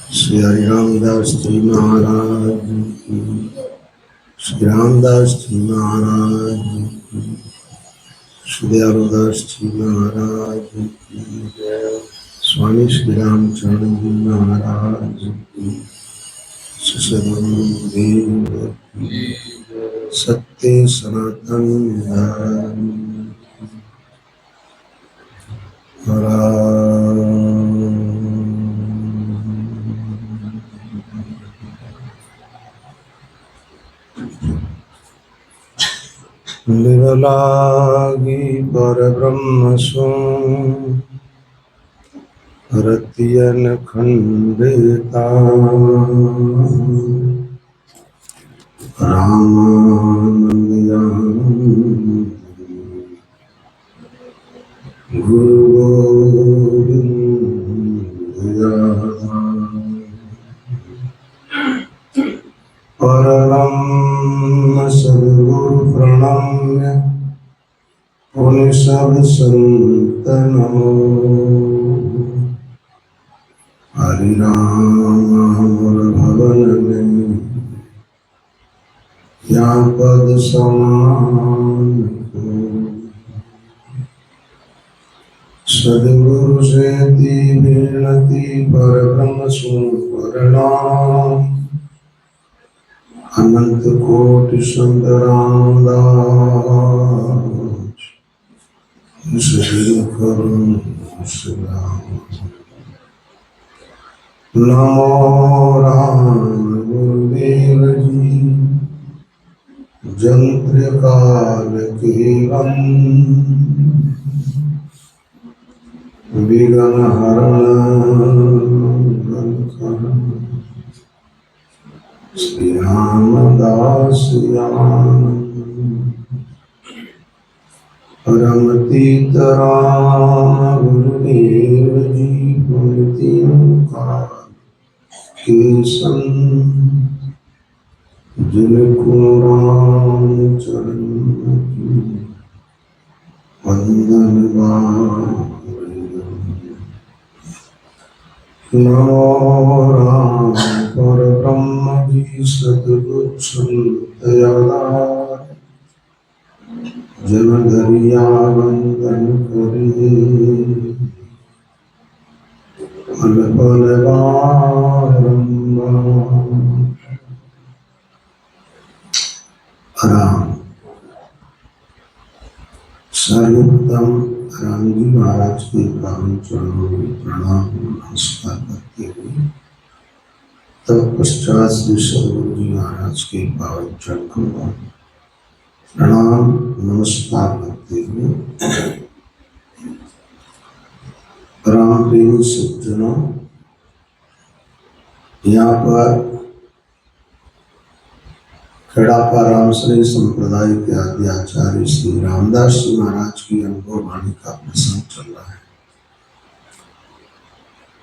श्री हरिरामदास जी महाराज की, श्री रामदास जी महाराज की, श्री दयालुदास जी महाराज की जय। स्वामी श्री रामचंद्र जी महाराज की, श्री सद्गुरुदेव की सत्य सनातन धर्म निर्लागी पर ब्रह्म सो रतियन खंडिता रामानंद गुरु गोविंद परम सद्गुरु प्रणम्य पुनि सब संत नमो। हरि नाम भवन में या पद समान को, सद्गुरु से दी विनती पर ब्रह्म सुन प्रणाम। अनंत कोटि सुंदराम श्री करुण नमो राम गुरुदेव जी जंत्र काल केवल विघ्न हरण श्री रामदास परमतीत राम गुरुदेव जी पुण्य के संग जिनको राम चरण की वंदन नमो राम पर ब्रह्म जी सद्गुरु दयाला जन धरिया वंदन करे पल पल बारंबार। राम सर्वोत्तम राम जी महाराज के पावन चरणों में प्रणाम नमस्कार करते हुए तत्पश्चात श्री सद्गुरु जी महाराज के पावन चरणों में प्रणाम नमस्कार करते हुए राम प्रेमी सज्जनों, यहाँ पर खेड़ापा रामश्री संप्रदाय के आदि आचार्य श्री रामदास जी महाराज की अनुभव वाणी का प्रसंग चल रहा है।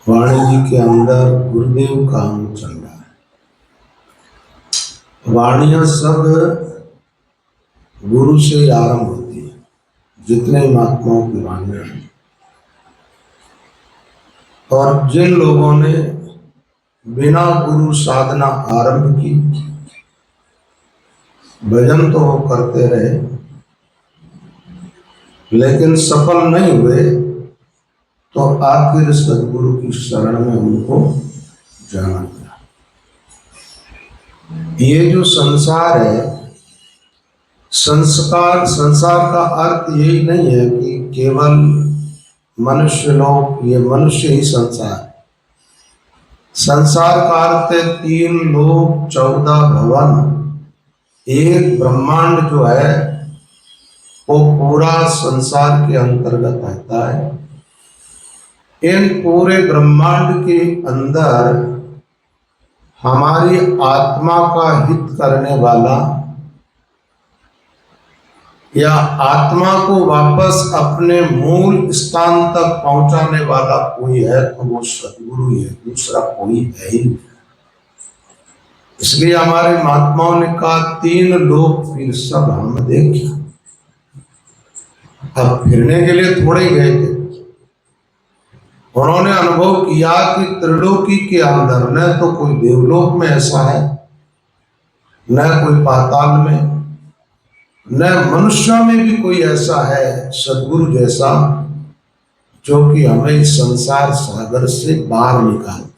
वाणी जी के अंदर गुरुदेव का अंग चल रहा है। वाणियां सब गुरु से आरंभ होती है, जितने महात्माओं की वाणियां हैं। और जिन लोगों ने बिना गुरु साधना आरंभ की, भजन तो वो करते रहे लेकिन सफल नहीं हुए, तो आखिर सद्गुरु की शरण में उनको जाना पड़ा। ये जो संसार है, संसार का अर्थ यही नहीं है कि केवल मनुष्य लोग, ये मनुष्य ही संसार है। संसार का अर्थ है 3 लोक 14 भवन, एक ब्रह्मांड जो है वो पूरा संसार के अंतर्गत आता है। इन पूरे ब्रह्मांड के अंदर हमारी आत्मा का हित करने वाला या आत्मा को वापस अपने मूल स्थान तक पहुंचाने वाला कोई है तो वो सद्गुरु ही है, दूसरा कोई है ही नहीं। इसलिए हमारे महात्माओं ने कहा 3 लोक फिर सब हम देखे। अब फिरने के लिए थोड़े ही गए थे, उन्होंने अनुभव किया कि त्रिलोकी के अंदर न तो कोई देवलोक में ऐसा है, न कोई पाताल में, न मनुष्यों में भी कोई ऐसा है सदगुरु जैसा जो कि हमें इस संसार सागर से बाहर निकाले।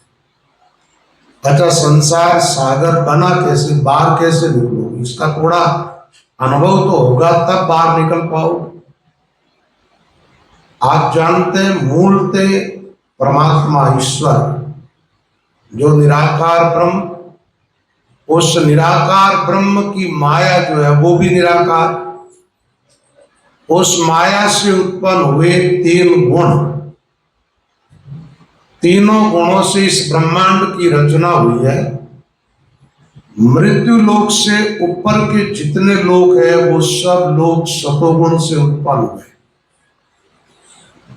अच्छा, संसार सागर बना कैसे, बाहर कैसे निकलोगे, इसका थोड़ा अनुभव तो होगा तब बाहर निकल पाओ। आप जानते हैं मूलते परमात्मा ईश्वर जो निराकार ब्रह्म, उस निराकार ब्रह्म की माया जो है वो भी निराकार, उस माया से उत्पन्न हुए तीन गुण, तीनों गुणों से इस ब्रह्मांड की रचना हुई है। मृत्यु लोक से ऊपर के जितने लोग हैं वो सब लोग सतोगुण से उत्पन्न हुए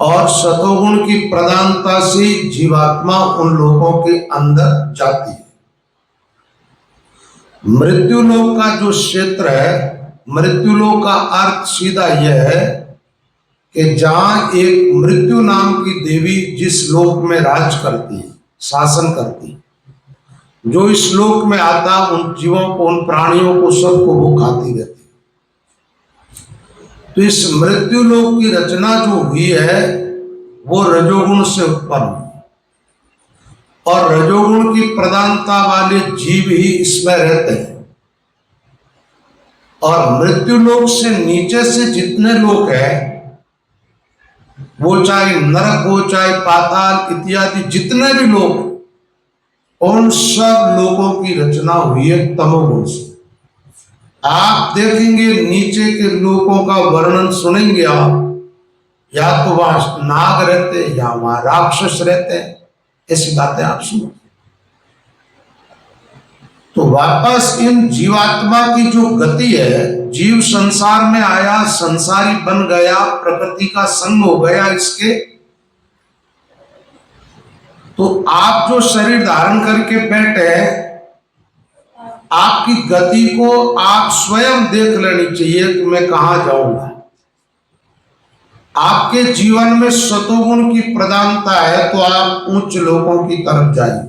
और सतोगुण की प्रधानता से जीवात्मा उन लोगों के अंदर जाती है। मृत्यु लोक का जो क्षेत्र है, मृत्यु लोक का अर्थ सीधा यह है कि जहां एक मृत्यु नाम की देवी जिस लोक में राज करती है, शासन करती है, जो इस लोक में आता उन जीवों को, उन प्राणियों को, सबको वो खाती रहती है। तो इस मृत्यु लोक की रचना जो हुई है वो रजोगुण से उत्पन्न हुई और रजोगुण की प्रधानता वाले जीव ही इसमें रहते हैं। और मृत्यु लोक से नीचे से जितने लोग हैं, वो चाहे नरक हो, चाहे पाताल इत्यादि जितने भी लोग, उन सब लोगों की रचना हुई है तमोगुण से। आप देखेंगे नीचे के लोगों का वर्णन सुनेंगे आप, या तो वहां नाग रहते या वहां राक्षस रहते हैं, ऐसी बातें आप सुनो। तो वापस इन जीवात्मा की जो गति है, जीव संसार में आया, संसारी बन गया, प्रकृति का संग हो गया इसके, तो आप जो शरीर धारण करके बैठे हैं, आपकी गति को आप स्वयं देख लेनी चाहिए कि मैं कहां जाऊंगा। आपके जीवन में सतोगुण की प्रधानता है तो आप उच्च लोकों की तरफ जाइए,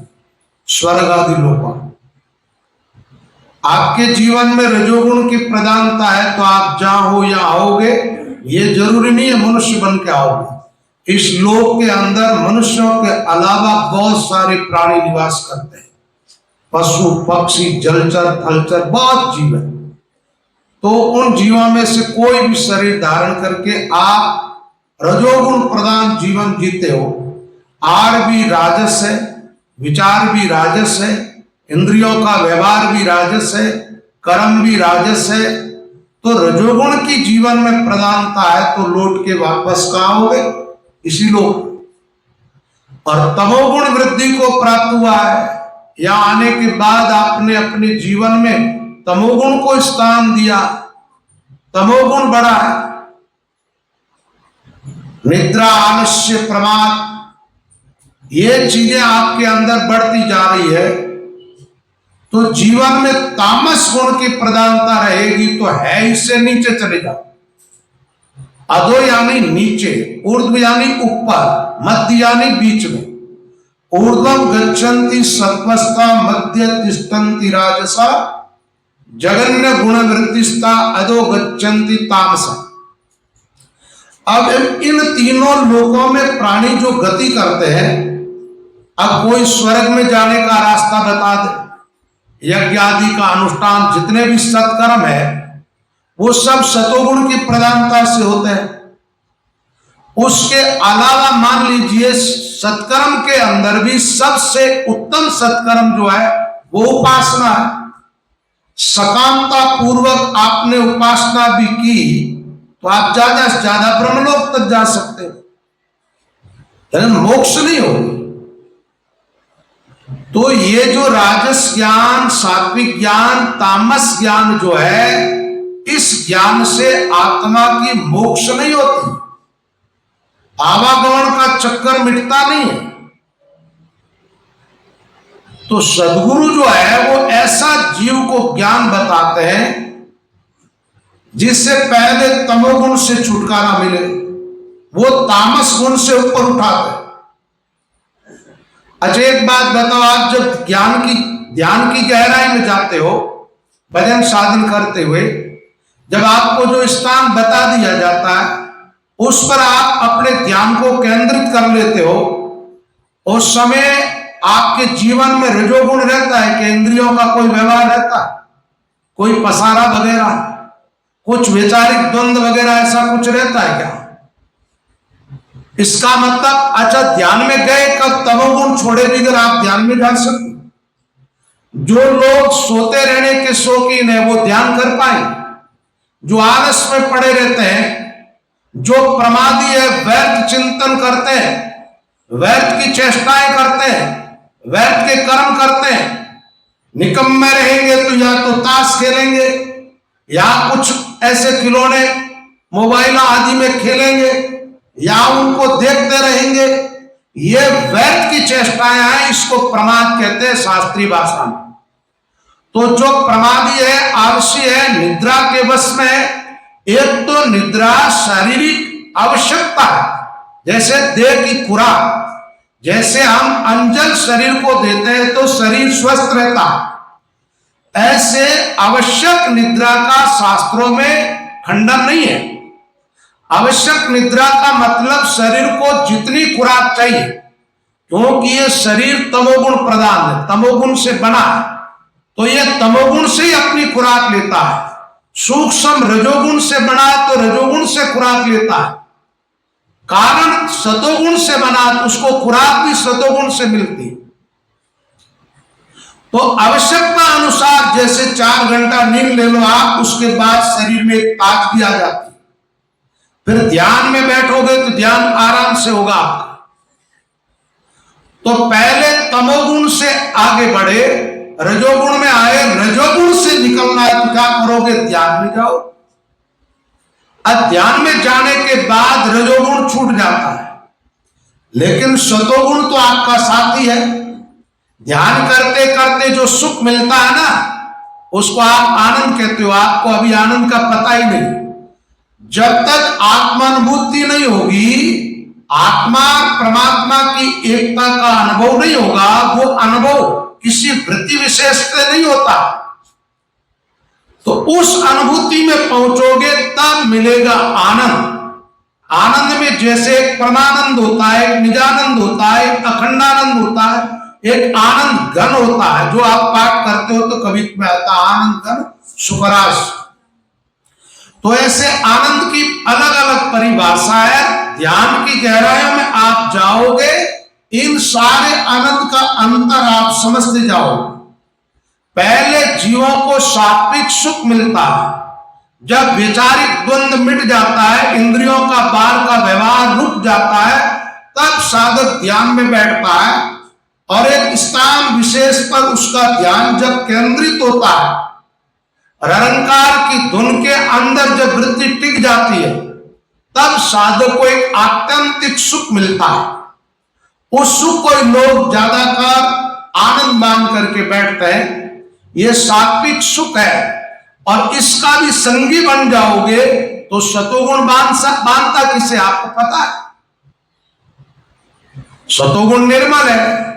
स्वर्ग आदि लोकों। आपके जीवन में रजोगुण की प्रधानता है तो आप जहां हो या आओगे, ये जरूरी नहीं है मनुष्य बन के आओगे। इस लोक के अंदर मनुष्यों के अलावा बहुत सारे प्राणी निवास करते हैं, पशु पक्षी जलचर थलचर बहुत जीव है। तो उन जीवों में से कोई भी शरीर धारण करके आप रजोगुण प्रधान जीवन जीते हो। आर भी राजस है, विचार भी राजस है, इंद्रियों का व्यवहार भी राजस है, कर्म भी राजस है। तो रजोगुण की जीवन में प्रधानता है तो लौट के वापस कहाँ होगे, इसी लोक। और तमोगुण वृद्धि को प्राप्त हुआ है, यहां आने के बाद आपने अपने जीवन में तमोगुण को स्थान दिया, तमोगुण बढ़ा है। निद्रा, आलस्य, प्रमाद, ये चीजें आपके अंदर बढ़ती जा रही है तो जीवन में तामस गुण की प्रधानता रहेगी तो है इससे नीचे चले जाओ। अधो यानी नीचे, ऊर्ध्व यानी ऊपर, मध्य यानी बीच में। ऊर्ध्वम गच्छन्ति सत्वस्ता, मध्य तिष्ठन्ति राजसा, जगन्य गुण वृत्तिस्ता, अधो गच्छन्ति तामसा। अब इन तीनों लोकों में प्राणी जो गति करते हैं, अब कोई स्वर्ग में जाने का रास्ता बता दे, यज्ञ आदि का अनुष्ठान जितने भी सत्कर्म है वो सब सतोगुण की प्रधानता से होते हैं। उसके अलावा मान लीजिए सत्कर्म के अंदर भी सबसे उत्तम सत्कर्म जो है वो उपासना है। सकामता पूर्वक आपने उपासना भी की तो आप ज्यादा से ज्यादा ब्रह्मलोक तक जा सकते हो, लेकिन मोक्ष नहीं होगी। तो ये जो राजस ज्ञान, सात्विक ज्ञान, तामस ज्ञान जो है, इस ज्ञान से आत्मा की मोक्ष नहीं होती, आवागमन का चक्कर मिटता नहीं है। तो सदगुरु जो है वो ऐसा जीव को ज्ञान बताते हैं जिससे पहले तमोगुण से छुटकारा मिले, वो तामस गुण से ऊपर उठाते हैं। अच्छा एक बात बताओ, आप जब ध्यान की गहराई में जाते हो भजन साधन करते हुए, जब आपको जो स्थान बता दिया जाता है उस पर आप अपने ध्यान को केंद्रित कर लेते हो, उस समय आपके जीवन में रजोगुण रहता है कि इंद्रियों का कोई व्यवहार रहता है, कोई पसारा वगैरह, कुछ वैचारिक द्वंद्व वगैरह, ऐसा कुछ रहता है क्या? इसका मतलब अच्छा ध्यान में गए कब, तमोगुण छोड़े बगैर आप ध्यान में जा सकते? जो लोग सोते रहने के शौकीन है वो ध्यान कर पाए, जो आलस में पड़े रहते हैं, जो प्रमादी है, व्यर्थ चिंतन करते हैं, व्यर्थ की चेष्टाएं करते हैं, व्यर्थ के कर्म करते हैं, निकम्मे रहेंगे तो या तो ताश खेलेंगे या कुछ ऐसे खिलौने मोबाइल आदि में खेलेंगे या उनको देखते रहेंगे, ये व्यर्थ की चेष्टाएं हैं, इसको प्रमाद कहते हैं शास्त्रीय भाषा में। तो जो प्रमादी है, आलसी है, निद्रा के वश में है, एक तो निद्रा शारीरिक आवश्यकता है, जैसे देह की खुराक, जैसे हम अंजल शरीर को देते हैं तो शरीर स्वस्थ रहता है, ऐसे आवश्यक निद्रा का शास्त्रों में खंडन नहीं है। आवश्यक निद्रा का मतलब शरीर को जितनी खुराक चाहिए, क्योंकि ये शरीर तमोगुण प्रधान है, तमोगुण से बना है, तो ये तमोगुण से ही अपनी खुराक लेता है। सूक्ष्म रजोगुण से बना है तो रजोगुण से खुराक लेता है। कारण सतोगुण से बना तो उसको खुराक भी सतोगुण से मिलती। तो आवश्यकता अनुसार जैसे 4 घंटा नींद ले लो आप, उसके बाद शरीर में एक ताजगी आ जाती, फिर ध्यान में बैठोगे तो ध्यान आराम से होगा आपका। तो पहले तमोगुण से आगे बढ़े, रजोगुण में आए, रजोगुण से निकलना है तो क्या करोगे? ध्यान में जाओ। अब ध्यान में जाने के बाद रजोगुण छूट जाता है, लेकिन सतोगुण तो आपका साथी है। ध्यान करते करते जो सुख मिलता है ना, उसको आप आनंद कहते हो। आपको अभी आनंद का पता ही नहीं। जब तक आत्मानुभूति नहीं होगी, आत्मा परमात्मा की एकता का अनुभव नहीं होगा, वो अनुभव किसी वृत्ति विशेष से नहीं होता, तो उस अनुभूति में पहुंचोगे तब मिलेगा आनंद। आनंद में जैसे एक परमानंद होता है, एक निजानंद होता है, एक अखंडानंद होता है, एक आनंद घन होता है, जो आप पाठ करते हो तो कवित्व में आता है, आनंद घन सुखराश। तो ऐसे आनंद की अलग अलग परिभाषा है। ध्यान की गहराइयों में आप जाओगे, इन सारे आनंद का अंतर आप समझते जाओगे। पहले जीवों को सात्विक सुख मिलता है, जब वैचारिक द्वंद्व मिट जाता है, इंद्रियों का बाहर का व्यवहार रुक जाता है, तब साधक ध्यान में बैठता है और एक स्थान विशेष पर उसका ध्यान जब केंद्रित होता है, निरंकार की धुन के अंदर जब वृत्ति टिक जाती है, तब साधक को एक आत्यंतिक सुख मिलता है। उस सुख को लोग ज्यादातर आनंद मान करके बैठते हैं। ये सात्विक सुख है, और इसका भी संगी बन जाओगे तो सतोगुण बांधता किसे आपको पता है? सतोगुण निर्मल है,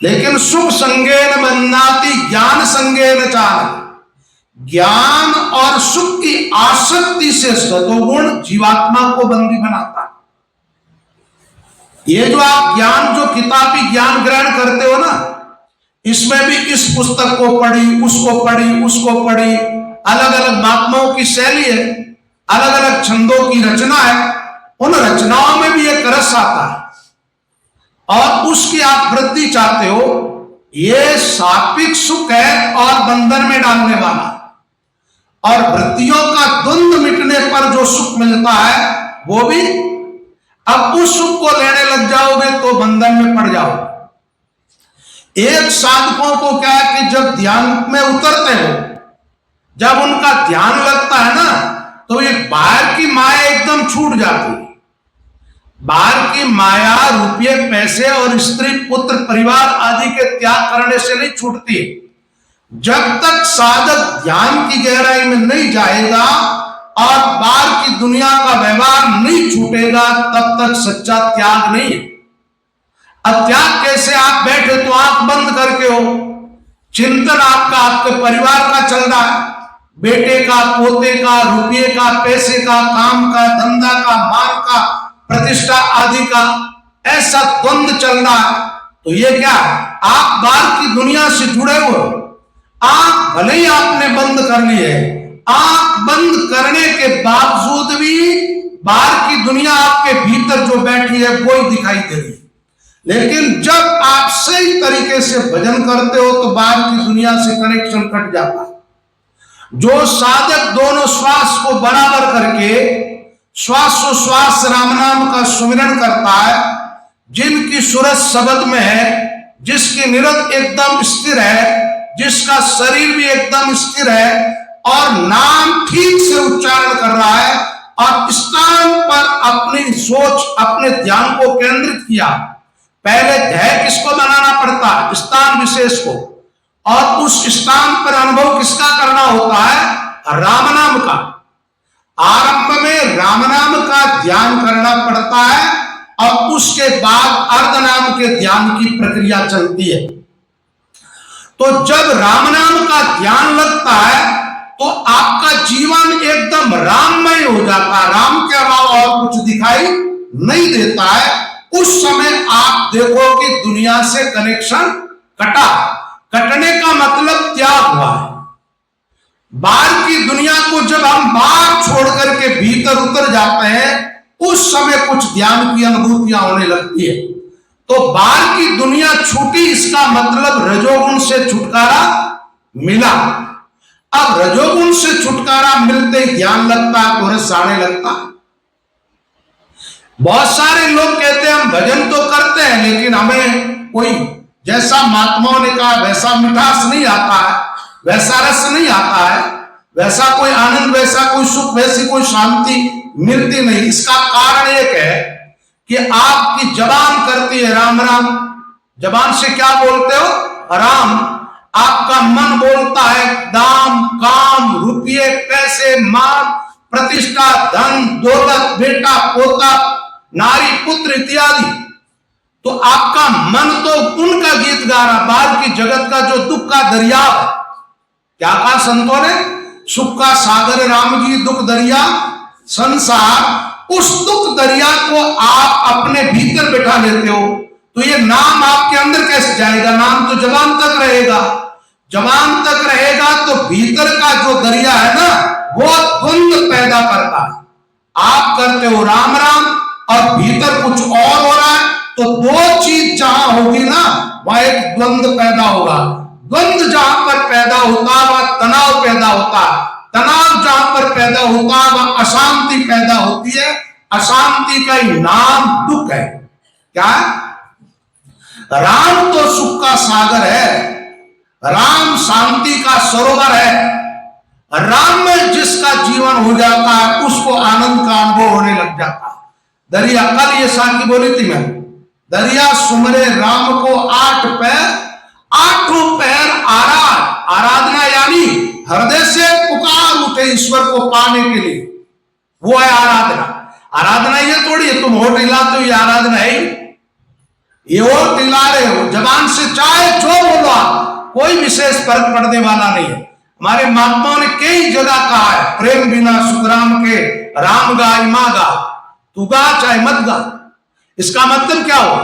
लेकिन सुख संगेन बंधाती ज्ञान संगेन चाल। ज्ञान और सुख की आसक्ति से सतोगुण जीवात्मा को बंदी बनाता है। ये जो आप ज्ञान, जो किताबी ज्ञान ग्रहण करते हो ना, इसमें भी इस पुस्तक को पढ़ी, उसको पढ़ी, उसको पढ़ी, अलग अलग महात्माओं की शैली है, अलग अलग छंदों की रचना है, उन रचनाओं में भी एक रस आता है और उसकी आप वृद्धि चाहते हो। ये सात्विक सुख है और बंधन में डालने वाला, और वृत्तियों का द्वंद्व मिटने पर जो सुख मिलता है वो भी। अब उस सुख को लेने लग जाओगे तो बंधन में पड़ जाओगे। एक साधकों को क्या है कि जब ध्यान में उतरते हो, जब उनका ध्यान लगता है ना, तो ये बाहर की माया एकदम छूट जाती है। बाहर की माया रुपये पैसे और स्त्री पुत्र परिवार आदि के त्याग करने से नहीं छूटती। जब तक साधक ध्यान की गहराई में नहीं जाएगा और बाहर की दुनिया का व्यवहार नहीं छूटेगा, तब तक सच्चा त्याग नहीं है। अब त्याग कैसे? आप बैठे तो आंख बंद करके हो, चिंतन आपका आपके परिवार का चल रहा है, बेटे का, पोते का, रुपये का, पैसे का, काम का, धंधा का, मान का, प्रतिष्ठा आदि का, ऐसा द्वंद चल रहा है। तो ये क्या? आप बाहर की दुनिया से जुड़े हो, आंख भले ही आपने बंद कर ली है, आंख बंद करने के बावजूद भी बाहर की दुनिया आपके भीतर जो बैठी है वो ही दिखाई दे रही है। लेकिन जब आप सही तरीके से भजन करते हो तो बाहर की दुनिया से कनेक्शन कट जाता है। जो साधक दोनों श्वास को बराबर करके श्वासोश्वास राम नाम का सुमिरन करता है, जिनकी सूरत शब्द में है, जिसकी निरत एकदम स्थिर है, जिसका शरीर भी एकदम स्थिर है और नाम ठीक से उच्चारण कर रहा है और स्थान पर अपनी सोच, अपने ध्यान को केंद्रित किया। पहले ध्येय किसको बनाना पड़ता है? स्थान विशेष को, और उस स्थान पर अनुभव किसका करना होता है? राम नाम का। आरंभ में राम नाम का ध्यान करना पड़ता है और उसके बाद अर्ध नाम के ध्यान की प्रक्रिया चलती है। तो जब राम नाम का ध्यान लगता है तो आपका जीवन एकदम राममय हो जाता है, राम के अलावा और कुछ दिखाई नहीं देता है। उस समय आप देखो कि दुनिया से कनेक्शन कटा। कटने का मतलब त्याग हुआ है। बाहर की दुनिया को जब हम बाहर छोड़ करके भीतर उतर जाते हैं, उस समय कुछ ध्यान की अनुभूतियां होने लगती है। तो बाहर की दुनिया छूटी, इसका मतलब रजोगुण से छुटकारा मिला। अब रजोगुण से छुटकारा मिलते ही ध्यान लगता है, तो रस आने लगता है। बहुत सारे लोग कहते हैं हम भजन तो करते हैं लेकिन हमें कोई, जैसा महात्माओं ने कहा, वैसा मिठास नहीं आता है, वैसा रस नहीं आता है, वैसा कोई आनंद, वैसा कोई सुख, वैसी कोई शांति मिलती नहीं। इसका कारण एक है कि आपकी जबान करती है राम राम। जबान से क्या बोलते हो? राम। आपका मन बोलता है दाम, काम, रुपये, पैसे, मान, प्रतिष्ठा, धन, दौलत, बेटा, पोता, नारी, पुत्र इत्यादि। तो आपका मन तो उनका गीत गा रहा। बाहर की जगत का जो दुख का दरिया, क्या कहा संतों ने? सुख का सागर राम जी, दुख दरिया संसार। उस दुख दरिया को आप अपने भीतर बैठा लेते हो, तो ये नाम आपके अंदर कैसे जाएगा? नाम तो जबान तक रहेगा। जबान तक रहेगा तो भीतर का जो दरिया है ना, वो द्वंद पैदा करता है। आप करते हो राम राम और भीतर कुछ और हो रहा है, तो दो चीज जहां होगी ना, वहां एक द्वंद पैदा होगा। द्वंद जहां पर पैदा होता है वह तनाव पैदा होता है। तनाव जहां पर पैदा होता है वह अशांति पैदा होती है। अशांति का ही नाम दुख है। क्या है? राम तो सुख का सागर है, राम शांति का सरोवर है। राम में जिसका जीवन हो जाता है उसको आनंद का अनुभव होने लग जाता है। दरिया, कल ये साखी बोली थी मैं, दरिया सुमरे राम को 8 पैर, 8 पैर आराधना, यानी हृदय से पुकार उठे ईश्वर को पाने के लिए, वो है आराधना। आराधना ये थोड़ी है तुम होठ हिलाते हो, ये आराधना है। ये होठ हिला रहे हो, जबान से चाहे जो बोलो आप, कोई विशेष फर्क पड़ने वाला नहीं है। हमारे महात्माओं ने कई जगह कहा है, प्रेम बिना सुखराम के राम गाय मां गा। तू गा चाहे मत गा, इसका मतलब क्या हुआ?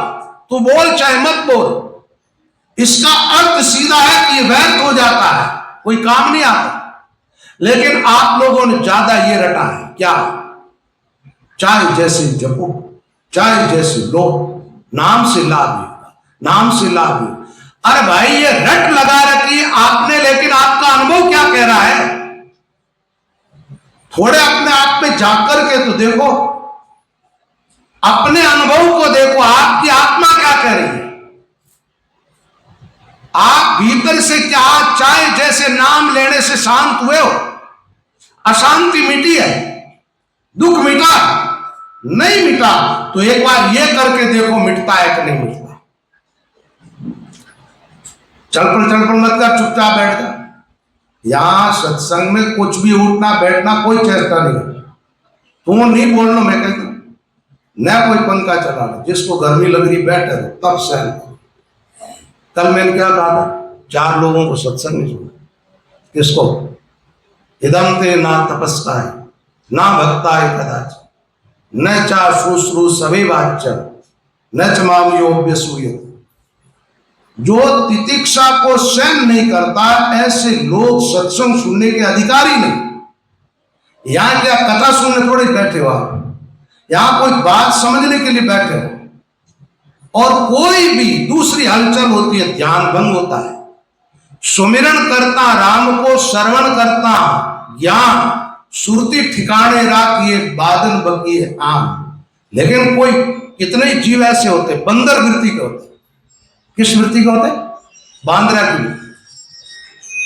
तू बोल चाहे मत बोल। इसका अर्थ सीधा है कि व्यर्थ हो जाता है, कोई काम नहीं आता। लेकिन आप लोगों ने ज्यादा ये रटा है, क्या? चाहे जैसे जपो, चाहे जैसे लो, नाम से लाभ, नाम से लाभ। अरे भाई ये रट लगा रखी आपने, लेकिन आपका अनुभव क्या कह रहा है? थोड़े अपने आप में झांक करके तो देखो, अपने अनुभव को देखो, आपकी आत्मा क्या कह रही है। आप भीतर से क्या, चाहे जैसे नाम लेने से शांत हुए हो? अशांति मिटी है? दुख मिटा? नहीं मिटा। तो एक बार ये करके देखो मिटता है कि नहीं मिटता। चलपल मत कर, चुपचाप बैठ जा। यहां सत्संग में कुछ भी उठना बैठना कोई चेष्टा नहीं। तू नहीं बोलना, मैं कहता हूं न कोई पंखा चला रहा, जिसको गर्मी लग रही बैठे रहो, तब सहन करो। कल मैंने क्या कहा था, 4 लोगों को सत्संग में सुना। किसको? इदम ते ना तपस्काय ना भक्ताय कदाच न चा शुश्रू सवे वाच्य न च माम योग्य सूय। जो तितिक्षा को सहन नहीं करता, ऐसे लोग सत्संग सुनने के अधिकारी नहीं। यहां क्या कथा सुनने थोड़ी बैठे हो आप, यहां कोई बात समझने के लिए बैठे हो। और कोई भी दूसरी हलचल होती है, ध्यान भंग होता है। सुमिरन करता राम को श्रवण करता ज्ञान, सुरती ठिकाने राखिए बादल बकिए आम। लेकिन कोई कितने जीव ऐसे होते, बंदर वृत्ति के होते। किस वृत्ति के होते? बांद्रा की।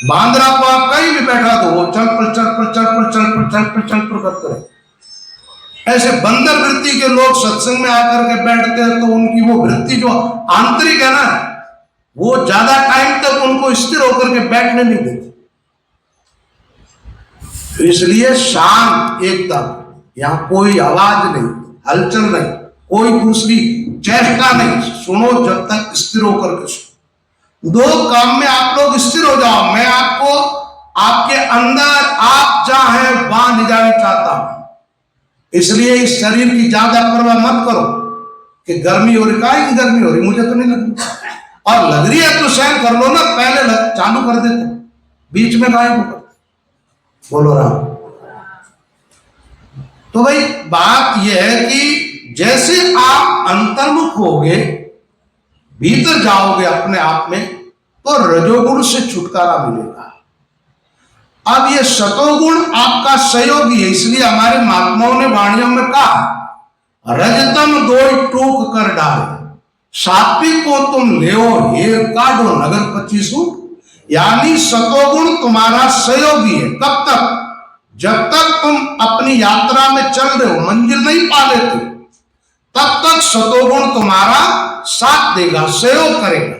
बांद्रा को आप कहीं भी बैठा दो, वो चल पर चल पर चल पर चल पर चल पर चल पर करते रहे। ऐसे बंदर वृत्ति के लोग सत्संग में आकर के बैठते हैं, तो उनकी वो वृत्ति जो आंतरिक है ना, वो ज्यादा टाइम तक उनको स्थिर होकर के बैठने नहीं देती। इसलिए शांत एकदम, यहां कोई आवाज नहीं, हलचल नहीं, कोई दूसरी चेष्टा नहीं। सुनो जब तक स्थिर होकर के सुनो। 2 काम में आप लोग स्थिर हो जाओ। मैं आपको आपके अंदर आप जहां है वहां ले जाना चाहता हूं। इसलिए इस शरीर की ज्यादा परवाह मत करो कि गर्मी हो रही, काहे की गर्मी हो रही, मुझे तो नहीं लग रही। और लग रही है तो सहन कर लो ना, पहले चालू कर देते, बीच में काहे को करते। बोलो राम। तो भाई बात यह है कि जैसे आप अंतर्मुख होगे, भीतर जाओगे अपने आप में, तो रजोगुण से छुटकारा मिलेगा। अब ये सतोगुण आपका सहयोगी है। इसलिए हमारे महात्माओं ने वाणियों में कहा, रजतम दो टूक कर डाले, सात्विक को तुम लेओ हेर काढ़ो नगर 25। यानी सतोगुण तुम्हारा सहयोगी है। कब तक? जब तक तुम अपनी यात्रा में चल रहे हो, मंजिल नहीं पा लेते, तब तक सतोगुण तुम्हारा साथ देगा, सहयोग करेगा।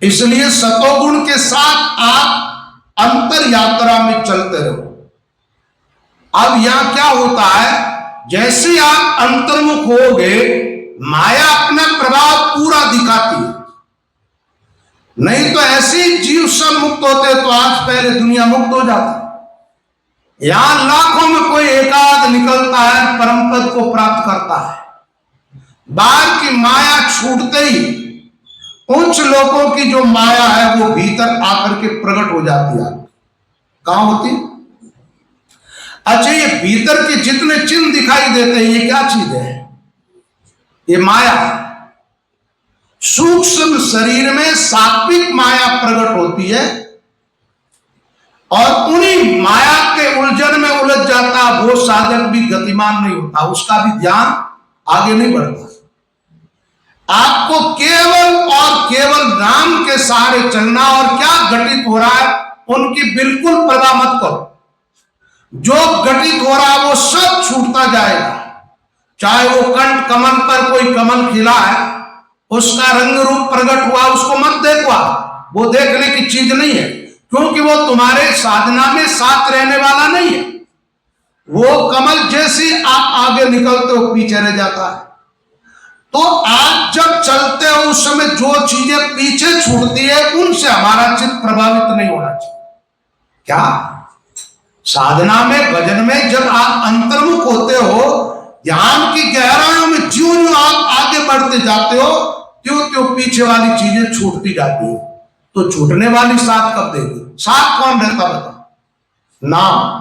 इसलिए सतोगुण के साथ आप अंतर यात्रा में चलते रहो। अब यहां क्या होता है, जैसे आप अंतर्मुख होगे, माया अपना प्रभाव पूरा दिखाती है। नहीं तो ऐसे जीव सब मुक्त होते तो आज पहले दुनिया मुक्त हो जाती। यहां लाखों में कोई एकाध निकलता है, परम पद को प्राप्त करता है। बाहर की माया छूटते ही उच्च लोगों की जो माया है वो भीतर आकर के प्रकट हो जाती है। कहां होती? अच्छा, ये भीतर के जितने चिन्ह दिखाई देते हैं, ये क्या चीज है? ये माया। सूक्ष्म शरीर में सात्विक माया प्रकट होती है, और उन्हीं माया के उलझन में उलझ जाता वो साधक भी गतिमान नहीं होता, उसका भी ध्यान आगे नहीं बढ़ता। आपको केवल और केवल नाम के सहारे चलना, और क्या घटित हो रहा है उनकी बिल्कुल परवाह मत करो। जो घटित हो रहा है वो सब छूटता जाएगा। चाहे वो कंठ कमल पर कोई कमल खिला है, उसका रंग रूप प्रकट हुआ, उसको मत देखो, वो देखने की चीज नहीं है, क्योंकि वो तुम्हारे साधना में साथ रहने वाला नहीं है। वो कमल जैसे आप आगे निकलते हो पीछे रह जाता है। तो आप जब चलते हो उस समय जो चीजें पीछे छूटती है, उनसे हमारा चित्त प्रभावित नहीं होना चाहिए। क्या साधना में, भजन में जब आप अंतर्मुख होते हो, ध्यान की गहराइयों में ज्यों ज्यों आप आगे बढ़ते जाते हो, त्यों त्यों पीछे वाली चीजें छूटती जाती है। तो छूटने वाली साथ कब देगी? साथ कौन रहता बता? नाम।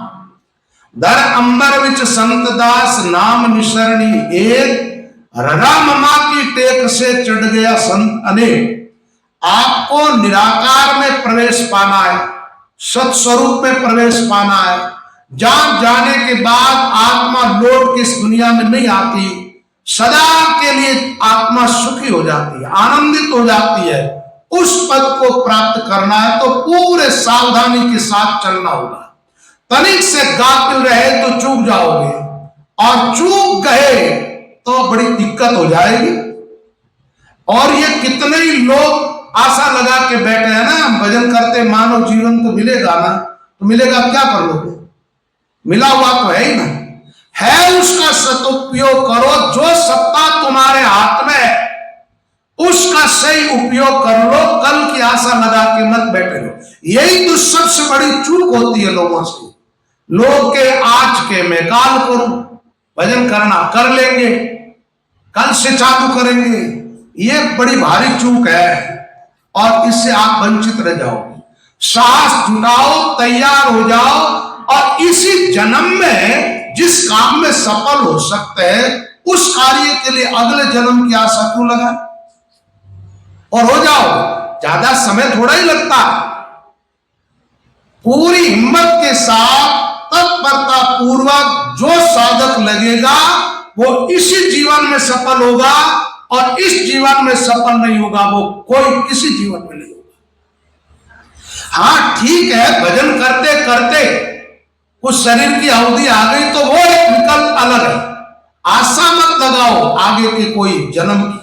दर अंबर विच संत दास नाम निसरणी एक, रगा ममा की टेक से चढ़ गया संत अनेक। आपको निराकार में प्रवेश पाना है, सत्स्वरूप में प्रवेश पाना है, जहां जाने के बाद आत्मा लौट के इस दुनिया में नहीं आती, सदा के लिए आत्मा सुखी हो जाती है, आनंदित हो जाती है। उस पद को प्राप्त करना है तो पूरे सावधानी के साथ चलना होगा। तनिक से गाफिल रहे तो चूक जाओगे, और चूक गए तो बड़ी दिक्कत हो जाएगी। और ये कितने ही लोग आशा लगा के बैठे हैं ना, भजन करते मानव जीवन तो मिलेगा ना, तो मिलेगा क्या कर लोगे? मिला हुआ तो है ही ना। है उसका सदुपयोग करो। जो सत्ता तुम्हारे हाथ में है उसका सही उपयोग कर लो। कल की आशा लगा के मत बैठे रहो। यही तो सबसे बड़ी चूक होती है लोगों से। लोग के आज के मैं काल करूं, भजन करना कर लेंगे, कल से चालू करेंगे, ये बड़ी भारी चूक है और इससे आप वंचित रह जाओगे। साहस जुटाओ, तैयार हो जाओ और इसी जन्म में जिस काम में सफल हो सकते हैं उस कार्य के लिए अगले जन्म की आशा क्यों लगाए और हो जाओ। ज्यादा समय थोड़ा ही लगता है। पूरी हिम्मत के साथ तत्परता पूर्वक जो साधक लगेगा वो इसी जीवन में सफल होगा और इस जीवन में सफल नहीं होगा वो कोई किसी जीवन में नहीं होगा। हाँ ठीक है, भजन करते करते कुछ शरीर की अवधि आ गई तो वो एक विकल्प अलग है। आशा मत लगाओ आगे के कोई जन्म की,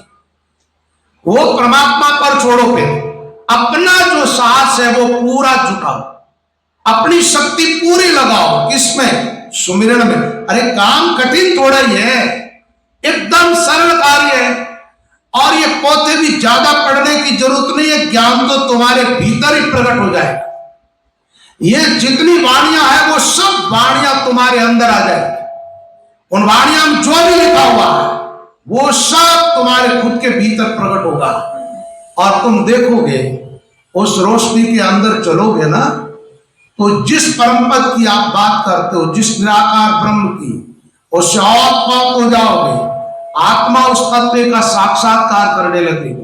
वो परमात्मा पर छोड़ो। फिर अपना जो साहस है वो पूरा जुटाओ, अपनी शक्ति पूरी लगाओ। किसमें? सुमिरन में। अरे काम कठिन थोड़ा ही है, एकदम सरल कार्य है और ये पोथे भी ज्यादा पढ़ने की जरूरत नहीं है। ज्ञान तो तुम्हारे भीतर ही प्रकट हो जाएगा। ये जितनी वाणियां है वो सब वाणियां तुम्हारे अंदर आ जाएगी। उन वाणियां में जो भी लिखा हुआ है वो सब तुम्हारे खुद के भीतर प्रकट होगा और तुम देखोगे। उस रोशनी के अंदर चलोगे ना तो जिस परम पद की आप बात करते हो, जिस निराकार ब्रह्म की, उससे और पाप हो जाओगे। आत्मा उस तत्व का साक्षात्कार करने लगेगी।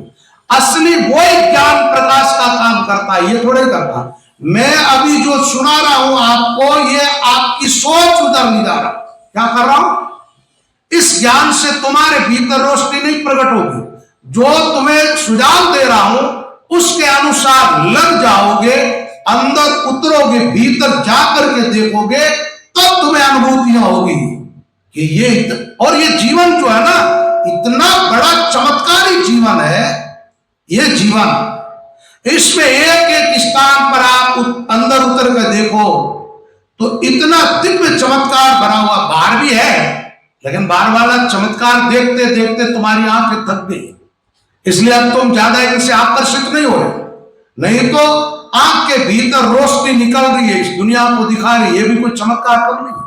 असली वही ज्ञान प्रकाश का काम करता है, ये थोड़े करता। मैं अभी जो सुना रहा हूं आपको, ये आपकी सोच उधर नहीं जा रहा। क्या कर रहा हूं? इस ज्ञान से तुम्हारे भीतर रोशनी नहीं प्रकट होगी। जो तुम्हें सुझाव दे रहा हूं उसके अनुसार लग जाओगे, अंदर उतरोगे, भीतर जाकर के देखोगे, तब तुम्हें अनुभूतियां होगी कि ये और ये जीवन जो है ना, इतना बड़ा चमत्कारी जीवन है ये जीवन। इसमें एक एक स्थान पर आप अंदर उतर कर देखो तो इतना दिव्य चमत्कार भरा हुआ। बाहर भी है लेकिन बाहर वाला चमत्कार देखते देखते तुम्हारी आंखें थक गई, इसलिए अब तुम ज्यादा इनसे आकर्षित नहीं हो रहे। नहीं तो आंख के भीतर रोशनी निकल रही है, इस दुनिया को दिखा रही है, ये भी कोई चमत्कार कम नहीं।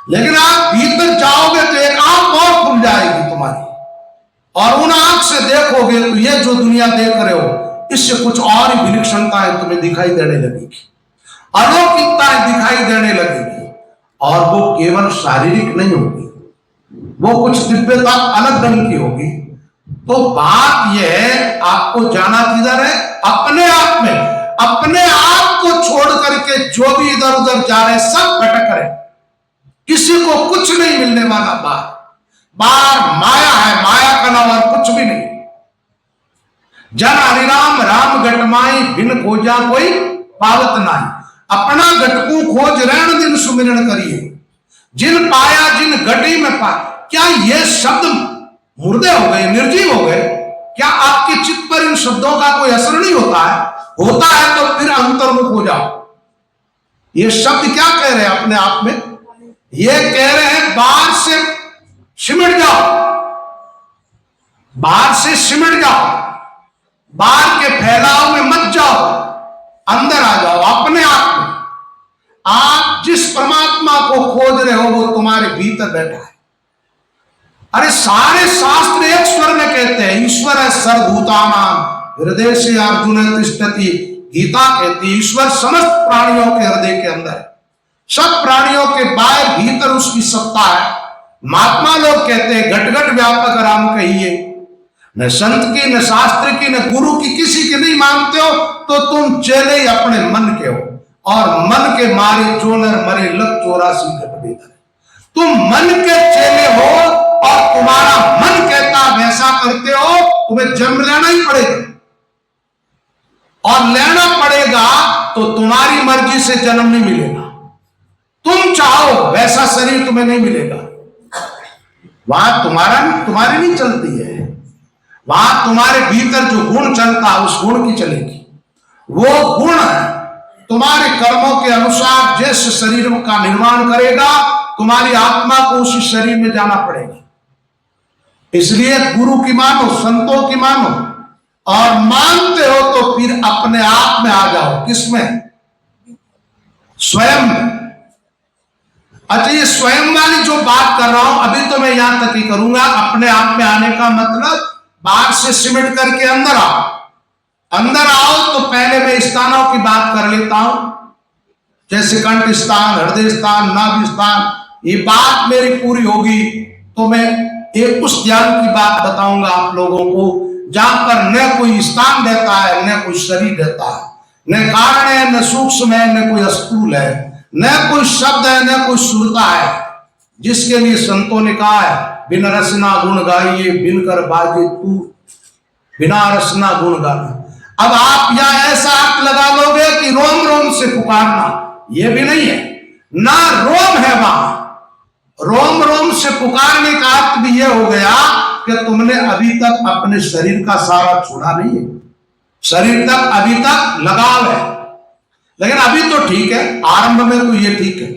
लेकिन आप भीतर जाओगे तो एक आंख और खुल जाएगी तुम्हारी और उन आंख से देखोगे तो ये जो दुनिया देख रहे हो इससे कुछ और ही विलक्षणताएं तुम्हें दिखाई देने लगेगी, अलौकिकताएं दिखाई देने लगेगी और वो केवल शारीरिक नहीं होगी, वो कुछ दिव्यता अलग ढंग की होगी। तो बात यह है, आपको जाना किधर है? अपने आप में। अपने आप को छोड़ करके जो भी इधर उधर जा रहे सब भटक रहे, किसी को कुछ नहीं मिलने वाला। बाहर माया है, माया का नाम और कुछ भी नहीं। जन हरिराम राम गटमाई बिन खोजा कोई पावत नाही। अपना गटकू खोज रहन दिन सुमिरन करिए, जिन पाया जिन गटी में पा। क्या ये शब्द मुर्दे हो गए, निर्जीव हो गए? क्या आपके चित्त पर इन शब्दों का कोई असर नहीं होता है? होता है तो फिर अंतर्मुख हो जाओ। ये शब्द क्या कह रहे हैं अपने आप में? ये कह रहे हैं बाहर से सिमट जाओ, बाहर से सिमट जाओ, बाहर के फैलाव में मत जाओ, अंदर आ जाओ अपने आप में। आप जिस परमात्मा को खोज रहे हो वो तुम्हारे भीतर बैठा है। अरे सारे शास्त्र एक स्वर में कहते हैं, ईश्वर है सर्वभूतानां हृदय से अर्जुन तिष्ठति। गीता कहती है ईश्वर समस्त प्राणियों के हृदय के अंदर है, सब प्राणियों के बाहर भीतर उसकी सत्ता है। महात्मा लोग कहते हैं घट घट व्यापक राम कहिए। न संत की, न शास्त्र की, न गुरु की, किसी की नहीं मानते हो तो तुम चेले ही अपने मन के हो, और मन के मारे जो नर मरे लग 84 घट बेदर। तुम मन के चेले हो और तुम्हारा मन कहता वैसा करते हो, तुम्हें जन्म लेना ही पड़ेगा और लेना पड़ेगा तो तुम्हारी मर्जी से जन्म नहीं मिलेगा। तुम चाहो वैसा शरीर तुम्हें नहीं मिलेगा। वहां तुम्हारी नहीं चलती है, वहां तुम्हारे भीतर जो गुण चलता है उस गुण की चलेगी। वो गुण तुम्हारे कर्मों के अनुसार जैसे शरीर का निर्माण करेगा तुम्हारी आत्मा को उसी शरीर में जाना पड़ेगा। इसलिए गुरु की मानो, संतों की मानो, और मानते हो तो फिर अपने आप में आ जाओ। किसमें? स्वयं में। अच्छा, ये स्वयं वाली जो बात कर रहा हूं अभी तो मैं यहां तक ही करूंगा। अपने आप में आने का मतलब बाहर से सिमट करके अंदर आओ। अंदर आओ तो पहले मैं स्थानों की बात कर लेता हूं, जैसे कंठ स्थान, हृदय स्थान, नाभि स्थान। ये बात मेरी पूरी होगी तो मैं एक उस ध्यान की बात बताऊंगा आप लोगों को, जहां पर न कोई स्थान रहता है, न कोई शरीर रहता है, न कारण है, न सूक्ष्म है, न कोई स्थूल है, न कोई शब्द है, न कोई सुरता है, जिसके लिए संतों ने कहा है बिन रसना गुण गाइए, बिन कर बाजे तू, बिना रसना गुण गाना। अब आप यहां ऐसा अर्थ लगा लोगे कि रोम रोम से पुकारना, यह भी नहीं है, ना रोम है वहां। रोम रोम से पुकारने का अर्थ भी यह हो गया कि तुमने अभी तक अपने शरीर का सारा छोड़ा नहीं है, शरीर तक अभी तक लगाव है। लेकिन अभी तो ठीक है, आरंभ में तो ये ठीक है।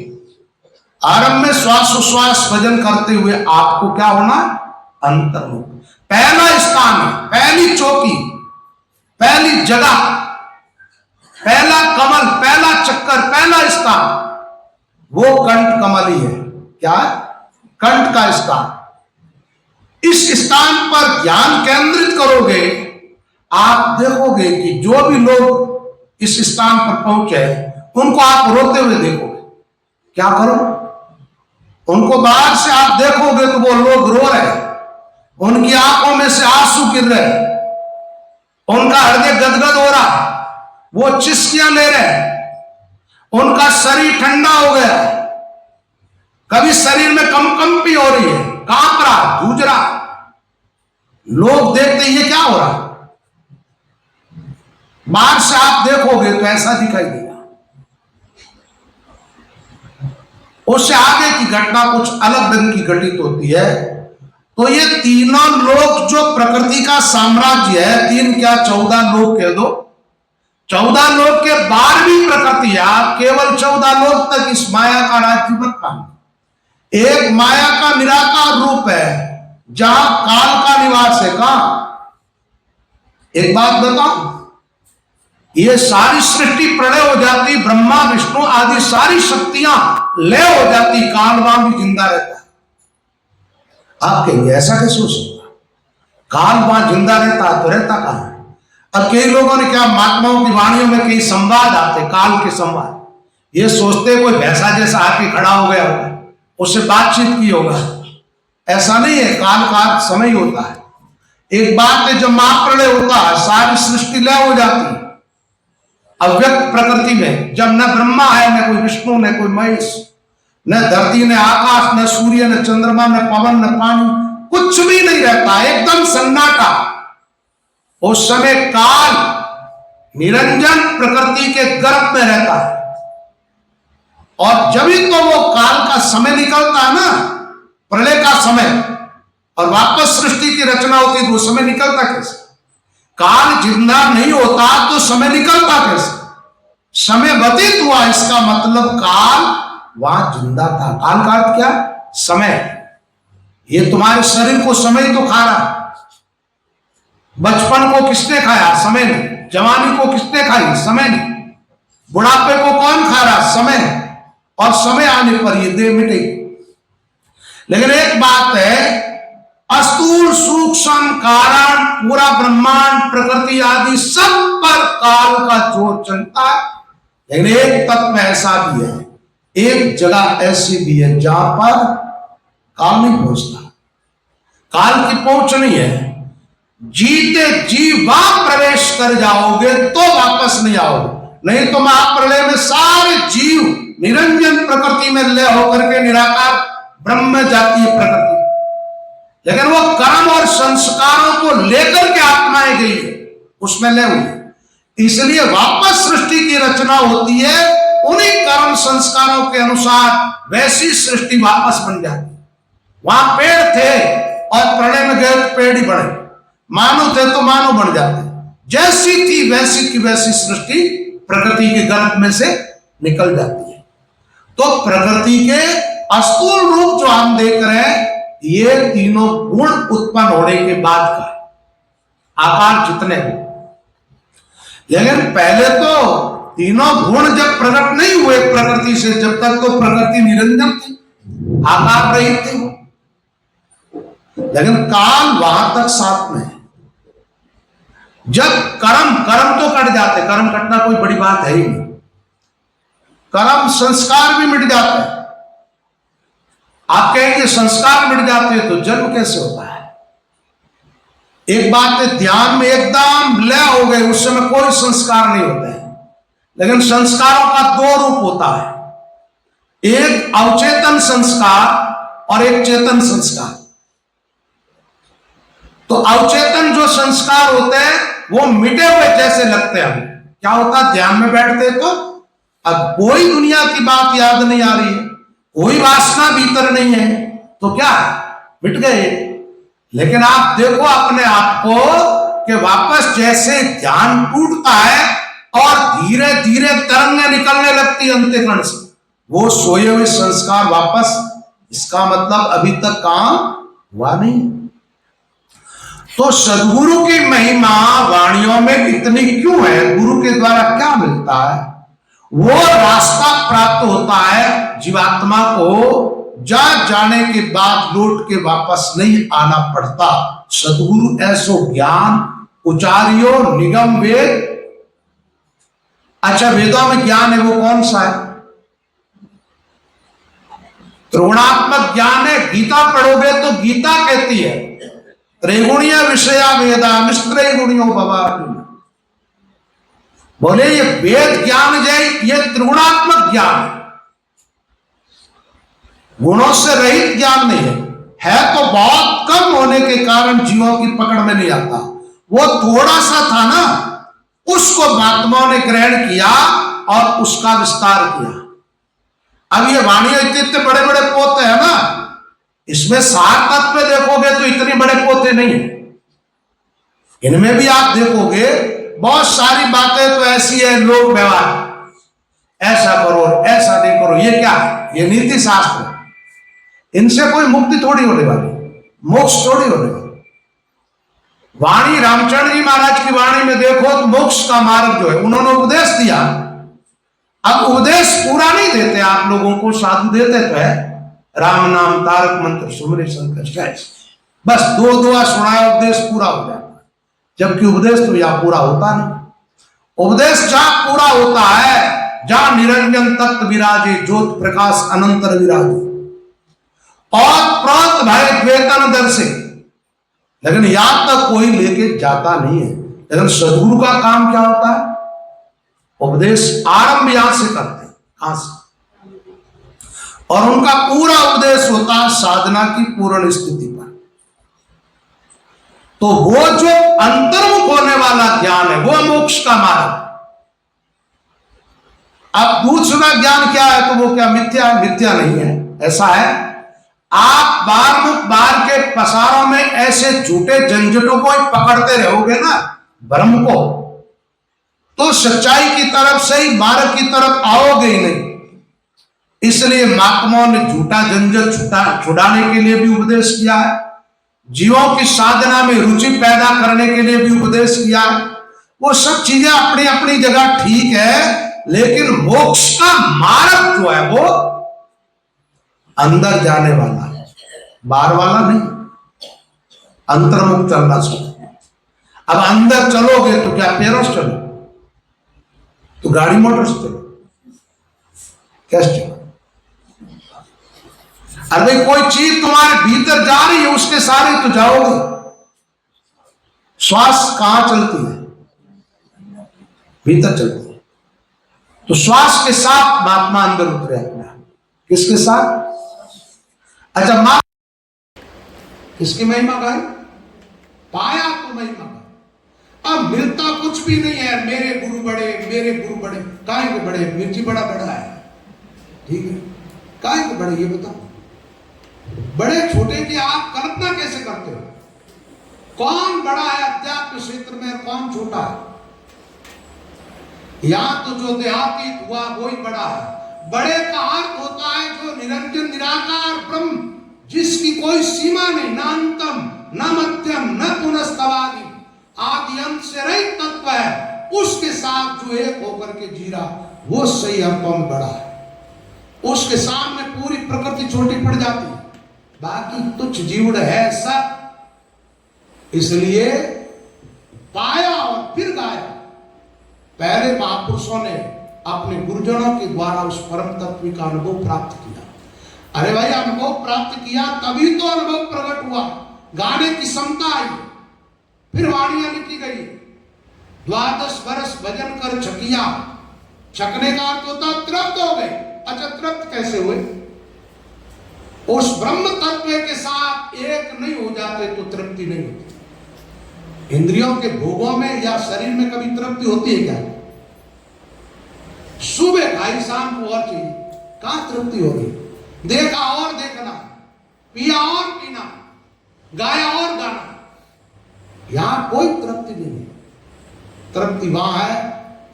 आरंभ में श्वासोश्वास भजन करते हुए आपको क्या होना? अंतर्मुख। पहला स्थान है, पहली चौकी, पहली जगह, पहला कमल, पहला चक्कर, पहला स्थान वो कंठ कमल ही है। क्या? कंठ का स्थान। इस स्थान पर ध्यान केंद्रित करोगे, आप देखोगे कि जो भी लोग इस स्थान पर पहुंचे उनको आप रोते हुए देखोगे। क्या करो? उनको बाहर से आप देखोगे तो वो लोग रो रहे, उनकी आंखों में से आंसू गिर रहे, उनका हृदय गदगद हो रहा, वो चिस्कियां ले रहे, उनका शरीर ठंडा हो गया, कभी शरीर में कंपी हो रही है, कांप रहा, जूझ रहा। लोग देखते ये क्या हो रहा? बाहर से आप देखोगे तो ऐसा दिखाई देगा। उससे आगे की घटना कुछ अलग ढंग की घटित होती है। तो ये तीनों लोक जो प्रकृति का साम्राज्य है, 3 क्या 14 लोक कह दो, 14 लोक के 12वीं प्रकृति है। आप केवल 14 लोक तक इस माया का राज्य मत पाएंगे। एक माया का निराकार रूप है जहां काल का निवास है। कहां? एक बात बताओ, ये सारी सृष्टि प्रलय हो जाती, ब्रह्मा विष्णु आदि सारी शक्तियां लय हो जाती, काल वहां भी जिंदा रहता है। आप कहेंगे ऐसा कैसे हो सकता? काल वहां जिंदा रहता तो रहता कहां? अब कई लोगों ने क्या, महात्माओं की वाणियों में कई संवाद आते, काल के संवाद, ये सोचते कोई भैंसा जैसा आके खड़ा हो गया होगा, उससे बातचीत की होगा। ऐसा नहीं है, काल का समय होता है। एक बात है, जब महाप्रलय होता है सारी सृष्टि लय हो जाती है अव्यक्त प्रकृति में, जब न ब्रह्मा है, न कोई विष्णु, न कोई महेश, न धरती, न आकाश, न सूर्य, न चंद्रमा, न पवन, न पानी, कुछ भी नहीं रहता, एकदम सन्नाटा। उस समय काल निरंजन प्रकृति के गर्भ में रहता है, और जब ही तो वो काल का समय निकलता है ना, प्रलय का समय, और वापस सृष्टि की रचना होती है, तो समय निकलता कैसे? काल जिंदा नहीं होता तो समय निकलता कैसे? समय व्यतीत हुआ, इसका मतलब काल वहां जिंदा था। काल का अर्थ क्या? समय। ये तुम्हारे शरीर को समय तो खा रहा, बचपन को किसने खाया? समय ने। जवानी को किसने खाई? समय ने। बुढ़ापे को कौन खा रहा? समय। और समय आने पर ये देह मिटेगी। लेकिन एक बात है, स्थूल सूक्ष्म कारण, पूरा ब्रह्मांड, प्रकृति आदि सब पर काल का जोर चलता है। लेकिन एक तत्व ऐसा भी है, एक जगह ऐसी भी है जहां पर काल नहीं पहुंचता, काल की पहुंच नहीं है। जीते जी वहां प्रवेश कर जाओगे तो वापस नहीं आओगे, नहीं तो महाप्रलय में सारे जीव निरंजन प्रकृति में लय होकर के निराकार ब्रह्म में जाती है प्रकृति। लेकिन वो कर्म और संस्कारों को लेकर के आत्माएं गई है, उसमें लय हुई, इसलिए वापस सृष्टि की रचना होती है। उन्हीं कर्म संस्कारों के अनुसार वैसी सृष्टि वापस बन जाती है। वहां पेड़ थे और प्रलय में गए तो पेड़ ही बढ़े, मानव थे तो मानव बन जाते, जैसी थी वैसी की वैसी सृष्टि प्रकृति के गर्भ में से निकल जाती है। तो प्रकृति के स्थूल रूप जो हम देख रहे हैं, ये तीनों गुण उत्पन्न होने के बाद का आकार जितने हो। लेकिन पहले तो तीनों गुण जब प्रकट नहीं हुए प्रकृति से, जब तक तो प्रकृति निरंजन थी, आकार रहित थी वो। लेकिन काल वहां तक साथ में है। जब कर्म तो कट जाते, कर्म कटना कोई बड़ी बात है ही नहीं, कर्म संस्कार भी मिट जाते हैं। आप कहेंगे संस्कार मिट जाते हैं तो जन्म कैसे होता है? एक बात है, ध्यान में एकदम लय हो गए, उस समय कोई संस्कार नहीं होते हैं। लेकिन संस्कारों का दो रूप होता है, एक अवचेतन संस्कार और एक चेतन संस्कार। तो अवचेतन जो संस्कार होते हैं वो मिटे हुए जैसे लगते हैं। हमें क्या होता है, ध्यान में बैठते तो अब कोई दुनिया की बात याद नहीं आ रही है, कोई वासना भीतर नहीं है, तो क्या मिट गए। लेकिन आप देखो अपने आप को कि वापस जैसे ध्यान टूटता है और धीरे धीरे तरंगें निकलने लगती अंतःकरण से, वो सोए हुए संस्कार वापस, इसका मतलब अभी तक काम हुआ नहीं। तो सदगुरु की महिमा वाणियों में इतनी क्यों है? गुरु के द्वारा क्या मिलता है? वो रास्ता प्राप्त होता है जीवात्मा को, जा जाने के बाद लौट के वापस नहीं आना पड़ता। सदगुरु ऐसो ज्ञान उचारियो निगम वेद। अच्छा, वेदों में ज्ञान है वो कौन सा है? त्रिगुणात्मक ज्ञान है। गीता पढ़ोगे तो गीता कहती है त्रिगुणीय विषया वेदा निस्त्रैगुणियो भवार्जुन। बोले ये वेद ज्ञान जय, ये त्रिगुणात्मक ज्ञान है, गुणों से रहित ज्ञान नहीं है तो बहुत कम होने के कारण जीवों की पकड़ में नहीं आता। वो थोड़ा सा था ना, उसको महात्माओं ने ग्रहण किया और उसका विस्तार किया। अब ये वाणियां इतने बड़े बड़े पोते हैं ना, इसमें सार तत्व देखोगे तो इतने बड़े पोते नहीं है। इनमें भी आप देखोगे बहुत सारी बातें तो ऐसी है, लोक व्यवहार, ऐसा करो ऐसा नहीं करो, ये क्या है? ये नीति शास्त्र। इनसे कोई मुक्ति थोड़ी होने वाली, मोक्ष थोड़ी होने वाली। वाणी रामचंद्र जी महाराज की वाणी में देखो तो मोक्ष का मार्ग जो है उन्होंने उपदेश दिया। अब उपदेश पूरा नहीं देते आप लोगों को, साधु देते तो है, राम नाम तारक मंत्र सुमरे शंकर जय, बस दो दुआ सुनाया उपदेश पूरा हो जाता है। जबकि उपदेश तो यहां पूरा होता नहीं। उपदेश जहां पूरा होता है जहां निरंजन तत्व विराजे, ज्योत प्रकाश अनंतर विराजे और प्रांत भय द्वेतन दर्शे। लेकिन यहां तक कोई लेके जाता नहीं है। लेकिन सदगुरु का काम क्या होता है? उपदेश आरंभ यहां से करते हैं, कहां से? और उनका पूरा उपदेश होता है साधना की पूर्ण स्थिति पर। तो वो जो अंतर्मुख होने वाला ज्ञान है वो मोक्ष का मार्ग। अब दूसरा ज्ञान क्या है? तो वो क्या मिथ्या? मिथ्या नहीं है, ऐसा है। आप बार मुख बार के पसारों में ऐसे झूठे झंझटों को पकड़ते रहोगे ना, भ्रम को, तो सच्चाई की तरफ से ही मार्ग की तरफ आओगे ही नहीं। इसलिए महात्माओं ने झूठा झंझट छुड़ाने के लिए भी उपदेश किया है, जीवों की साधना में रुचि पैदा करने के लिए भी उपदेश किया है। वो सब चीजें अपनी अपनी जगह ठीक है, लेकिन मोक्ष का मार्ग जो है वो अंदर जाने वाला है, बाहर वाला नहीं। अंतर्मुख चलना चाहिए। अब अंदर चलोगे तो क्या पैरों से चलो, तो गाड़ी मोटर से चलो, कैसे चलो? अरे भाई कोई चीज तुम्हारे भीतर जा रही है, उसके सारे तो जाओगे। श्वास कहां चलती है? भीतर चलती है। तो श्वास के साथ महात्मा अंदर उतरे अपने आप। किसके साथ? अच्छा, मां किसकी महिमा गाय? पाया तो महिमा का। अब मिलता कुछ भी नहीं है। मेरे गुरु बड़े, मेरे गुरु बड़े। काहे के बड़े? मिर्ची बड़ा बड़ा है, ठीक है। काहे के बड़े ये बताओ? बड़े छोटे की आप कल्पना कैसे करते हो? कौन बड़ा है अध्यात्म क्षेत्र में, कौन छोटा है? या तो जो देहातीत हुआ वही बड़ा है, बड़े का अर्थ होता है जो निरंजन निराकार ब्रह्म, जिसकी कोई सीमा नहीं, न अंतम न मध्यम न पुनस्तवादि, आदि अंत से रहित तत्व है, उसके साथ जो एक होकर के जी रहा, वो सही अर्थों में बड़ा है। उसके सामने पूरी प्रकृति छोटी पड़ जाती है, बाकी तुच्छ जीवड़ है सब। इसलिए पाया और फिर गाया। पहले महापुरुषों ने अपने गुरुजनों के द्वारा उस परम तत्व का अनुभव प्राप्त किया। अरे भाई, अनुभव प्राप्त किया तभी तो अनुभव प्रकट हुआ, गाने की क्षमता आई, फिर वाणियां लिखी गई। 12 वर्ष भजन कर छकिया, छकने का अर्थ होता तृप्त हो गए। अच्छा, तृप्त कैसे हुए? उस ब्रह्म तत्व के साथ एक नहीं हो जाते तो तृप्ति नहीं होती। इंद्रियों के भोगों में या शरीर में कभी तृप्ति होती है क्या? सुबह खाई शाम को और चाहिए, कहां तृप्ति हो रही? देखा और देखना, पिया और पीना, गाया और गाना, यहां कोई तृप्ति नहीं है। तृप्ति वहां है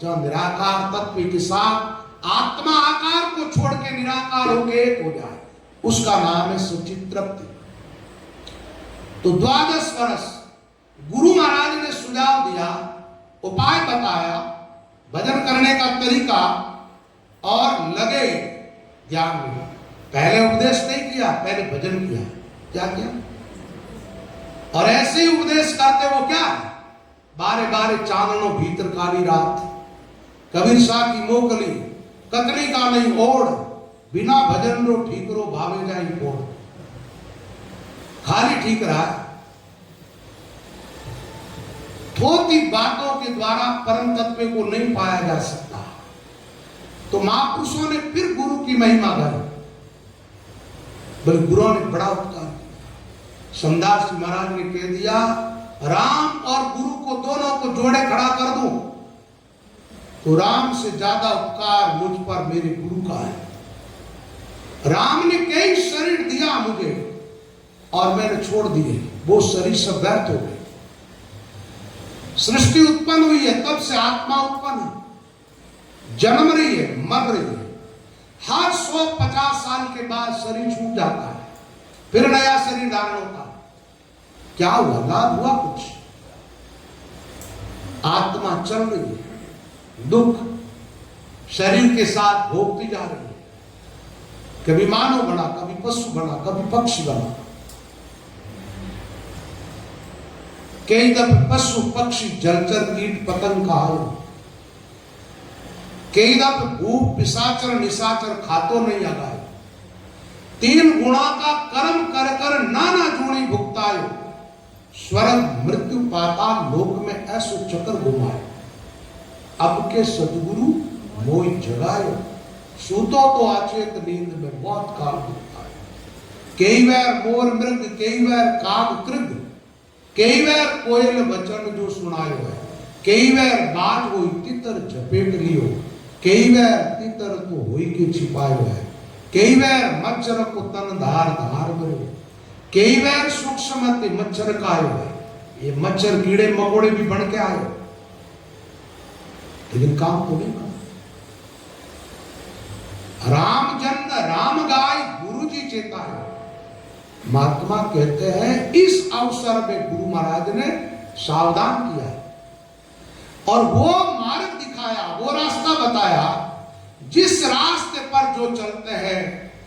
जो निराकार तत्व के साथ आत्मा आकार को छोड़ के निराकार होके एक हो जाए, उसका नाम है सच्चित तृप्ति। तो 12 वर्ष गुरु महाराज ने सुझाव दिया, उपाय बताया, भजन करने का तरीका, और लगे ध्यान में। पहले उपदेश नहीं किया, पहले भजन किया। क्या किया? और ऐसे ही उपदेश करते वो क्या, बारे बारे चांदनो भीतर काली रात, कबीर शाह की मोकली कतनी का नहीं ओढ़, बिना भजन रो ठीक रो भावे जाई ओढ़। खाली ठीक रहा, थोड़ी बातों के द्वारा परम तत्व को नहीं पाया जा सकता। तो महापुरुषों ने फिर गुरु की महिमा गाई, बल्कि गुरुओं ने बड़ा उपकार किया। समदास जी महाराज ने कह दिया, राम और गुरु को दोनों को जोड़े खड़ा कर दूं तो राम से ज्यादा उपकार मुझ पर मेरे गुरु का है। राम ने कई शरीर दिया मुझे और मैंने छोड़ दिए, वो शरीर सब व्यर्थ हो गए। सृष्टि उत्पन्न हुई है, तब से आत्मा उत्पन्न है, जन्म रही है, मर रही है। हर 150 साल के बाद शरीर छूट जाता है, फिर नया शरीर धारण होता है। क्या हुआ? लाभ हुआ कुछ? आत्मा चल रही है, दुख शरीर के साथ भोगती जा रही है। कभी मानव बना, कभी पशु बना, कभी पक्षी बना। कई दफे पशु पक्षी जलचर कीट पतंग का आयो, कई दफे भूख पिशाचर निशाचर खातो नहीं आगायो। 3 गुणा का कर्म कर कर नाना जूणी भुगतायो, स्वर्ग मृत्यु पाताल लोक में ऐसो चक्र घुमाए। अब के सदगुरु मोई जगायो, सूतो तो अचेत नींद में बहुत काल भुगतायो। कई बार मोर मृग, कई बार काग कृग, कई बार कोयल वचन जो सुनायो है, कई बार बाज हो तितर झपेट लियो, कई बार तितर तो होई के छिपायो है, कई बार मच्छर को तन धार धार भरो, कई बार सूक्ष्म मच्छर का आयो है। ये मच्छर कीड़े मकोड़े भी बन के आए, लेकिन काम तो नहीं करता। राम जन्म राम गाय गुरु जी चेता है। महात्मा कहते हैं इस अवसर में गुरु महाराज ने सावधान किया और वो मार्ग दिखाया, वो रास्ता बताया जिस रास्ते पर जो चलते हैं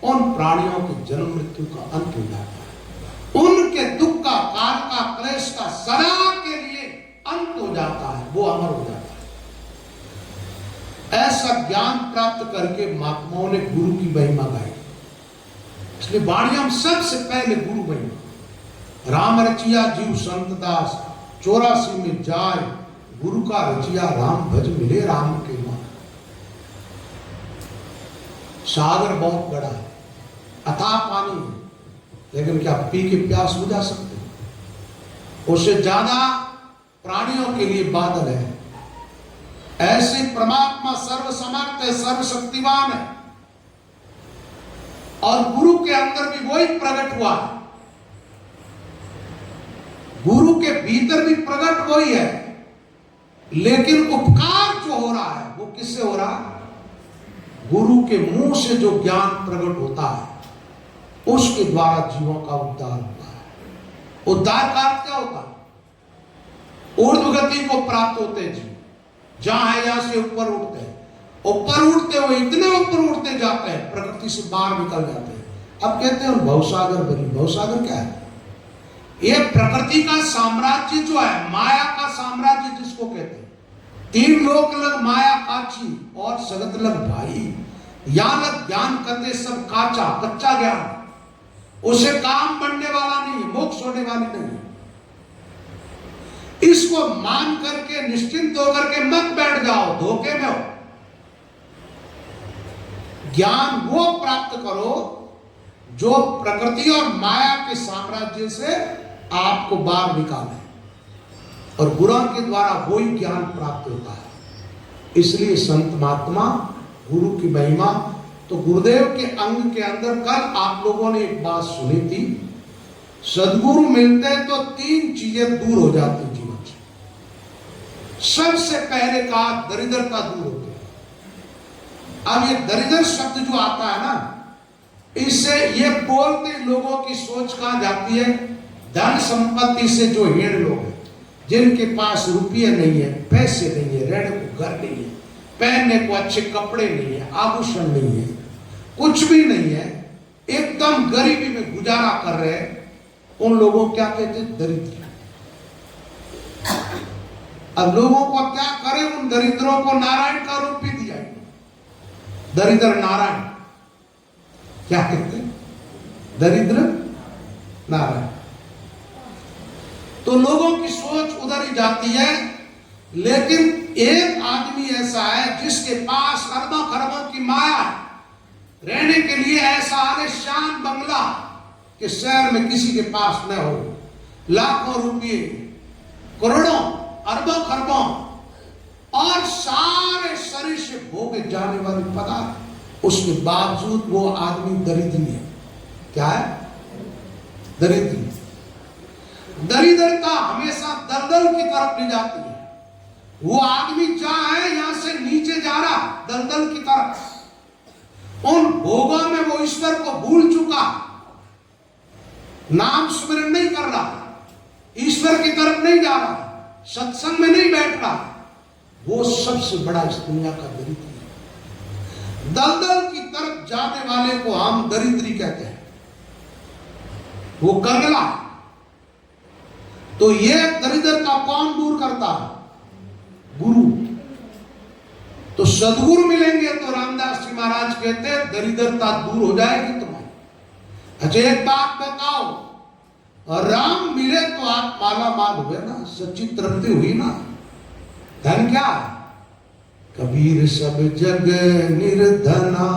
उन प्राणियों के जन्म मृत्यु का अंत हो जाता है, उनके दुख का काल का क्लेश का सदा के लिए अंत हो जाता है, वो अमर हो जाता है। ऐसा ज्ञान प्राप्त करके महात्माओं ने गुरु की महिमा गाई। इसलिए वाणियां सबसे पहले गुरु महिमा। राम रचिया जीव संत दास, 84 में जाय गुरु का रचिया, राम भज मिले राम के मान। सागर बहुत बड़ा है, अथाह पानी है, लेकिन क्या पी के प्यास बुझा सकते हैं? उससे ज्यादा प्राणियों के लिए बादल है। ऐसे परमात्मा सर्वसमर्थ है, सर्वशक्तिवान है, और गुरु के अंदर भी वही प्रकट हुआ है। गुरु के भीतर भी प्रकट वही है, लेकिन उपकार जो हो रहा है वो किससे हो रहा है? गुरु के मुंह से जो ज्ञान प्रकट होता है उसके द्वारा जीवों का उद्धार होता है। उद्धार का अर्थ क्या होता है? ऊर्ध्व गति को प्राप्त होते जीव, जहां है यहां से ऊपर उठते हैं, ऊपर उठते हुए इतने ऊपर उठते जाते हैं, प्रकृति से बाहर निकल जाते हैं। अब कहते हैं भवसागर बनी। भवसागर क्या है? ये प्रकृति का साम्राज्य जो है, माया का साम्राज्य जिसको कहते हैं। तीन लोक लग माया काची और सगत लग भाई, यहां लग ज्ञान करते सब काचा, कच्चा ज्ञान, उसे काम बनने वाला नहीं, मोक्ष होने वाली नहीं। इसको मान करके निश्चिंत होकर के मत बैठ जाओ, धोखे में हो। ज्ञान वो प्राप्त करो जो प्रकृति और माया के साम्राज्य से आपको बाहर निकाले, और गुरु के द्वारा वही ज्ञान प्राप्त होता है। इसलिए संत महात्मा, गुरु की महिमा। तो गुरुदेव के अंग के अंदर कल आप लोगों ने एक बात सुनी थी, सदगुरु मिलते तो तीन चीजें दूर हो जाती जीवन से। सबसे पहले कहा दरिद्रता दूर होती है। अब ये दरिद्र शब्द जो आता है ना, इससे ये बोलते लोगों की सोच कहां जाती है? धन संपत्ति से जो हीन लोग हैं, जिनके पास रुपये नहीं है, पैसे नहीं है, रहने को घर नहीं है, पहनने को अच्छे कपड़े नहीं है, आभूषण नहीं है, कुछ भी नहीं है, एकदम गरीबी में गुजारा कर रहे हैं, उन लोगों को क्या कहते हैं? दरिद्र। अब लोगों को क्या करें? उन दरिद्रों को नारायण का रूप भी दिया है। दरिद्र नारायण क्या कहते हैं? दरिद्र नारायण। तो लोगों की सोच उधर ही जाती है। लेकिन एक आदमी ऐसा है जिसके पास अरबों खरबों की माया है, रहने के लिए ऐसा आलीशान बंगला कि शहर में किसी के पास न हो, लाखों रुपये, करोड़ों, अरबों खरबों, और सारे शरीर से भोगे जाने वाले पदार्थ, उसके बावजूद वो आदमी दरिद्री है। क्या है? दरिद्री। दरिद्रता हमेशा दलदल की तरफ ले जाती है। वो आदमी जहां है यहां से नीचे जा रहा, दलदल की तरफ। उन भोगों में वो ईश्वर को भूल चुका, नाम स्मरण नहीं कर रहा, ईश्वर की तरफ नहीं जा रहा, सत्संग में नहीं बैठ रहा। वो सबसे बड़ा इस दुनिया का दरिद्री है। दलदल की तरफ जाने वाले को हम दरिद्री कहते हैं, वो कंगला। तो ये दरिद्रता कौन दूर करता है? गुरु। तो सदगुरु मिलेंगे तो रामदास जी महाराज कहते हैं दरिद्रता दूर हो जाएगी तुम्हारी। अच्छा एक बात बताओ, राम मिले तो आप माला माल हुए ना, सच्ची तृप्ति हुई ना? धन क्या? कबीर सब जग निर्धना,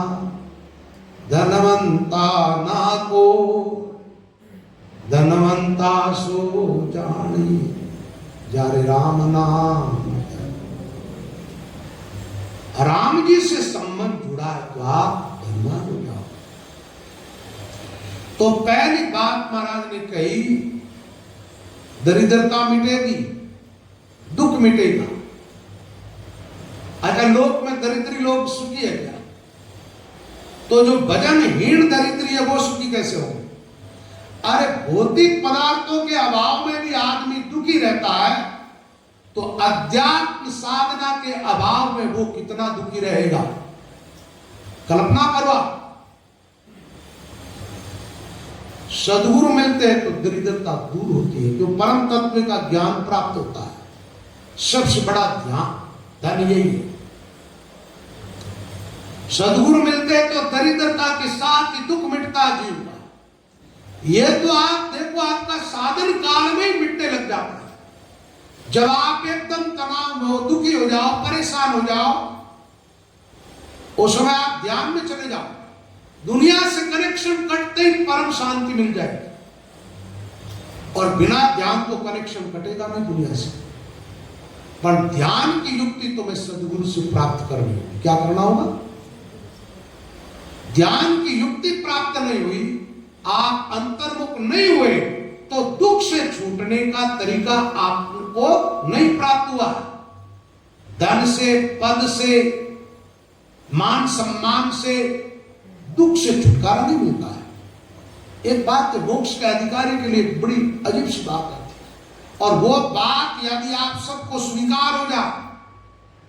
धनवंता ना को, धनवंता सो जानी, जारे राम नाम। राम जी से संबंध जुड़ा है तो आप धनवान हो जाओ। तो पहली बात महाराज ने कही, दरिद्रता मिटेगी, दुख मिटेगा। अगर लोक में दरिद्री लोग सुखी है क्या? तो जो भजनहीन दरिद्री है वो सुखी कैसे होंगे? अरे भौतिक पदार्थों के अभाव में भी आदमी दुखी रहता है, तो अध्यात्म साधना के अभाव में वो कितना दुखी रहेगा? कल्पना करो। सदगुरु मिलते हैं तो दरिद्रता दूर होती है, क्यों? परम तत्व का ज्ञान प्राप्त होता है। सबसे बड़ा ध्यान धन यही है। सदगुरु मिलते हैं तो दरिद्रता के साथ ही दुख मिटता है जीव का। ये तो आप देखो, आपका साधन काल में ही मिटने लग जाता है। जब आप एकदम तनाव में हो, दुखी हो जाओ, परेशान हो जाओ, उस समय आप ध्यान में चले जाओ, दुनिया से कनेक्शन कटते ही परम शांति मिल जाएगी। और बिना ध्यान तो कनेक्शन कटेगा नहीं दुनिया से। पर ध्यान की युक्ति तुम्हें सदगुरु से प्राप्त करनी होगी। क्या करना होगा? ध्यान की युक्ति प्राप्त नहीं हुई, आप अंतर्मुख नहीं हुए, तो दुख से छूटने का तरीका आपको नहीं प्राप्त हुआ। धन से, पद से, मान सम्मान से, दुख से छुटकारा नहीं मिलता है। एक बात तो मोक्ष के अधिकारी के लिए बड़ी अजीब सी बात आती है, और वो बात यदि आप सबको स्वीकार हो जाए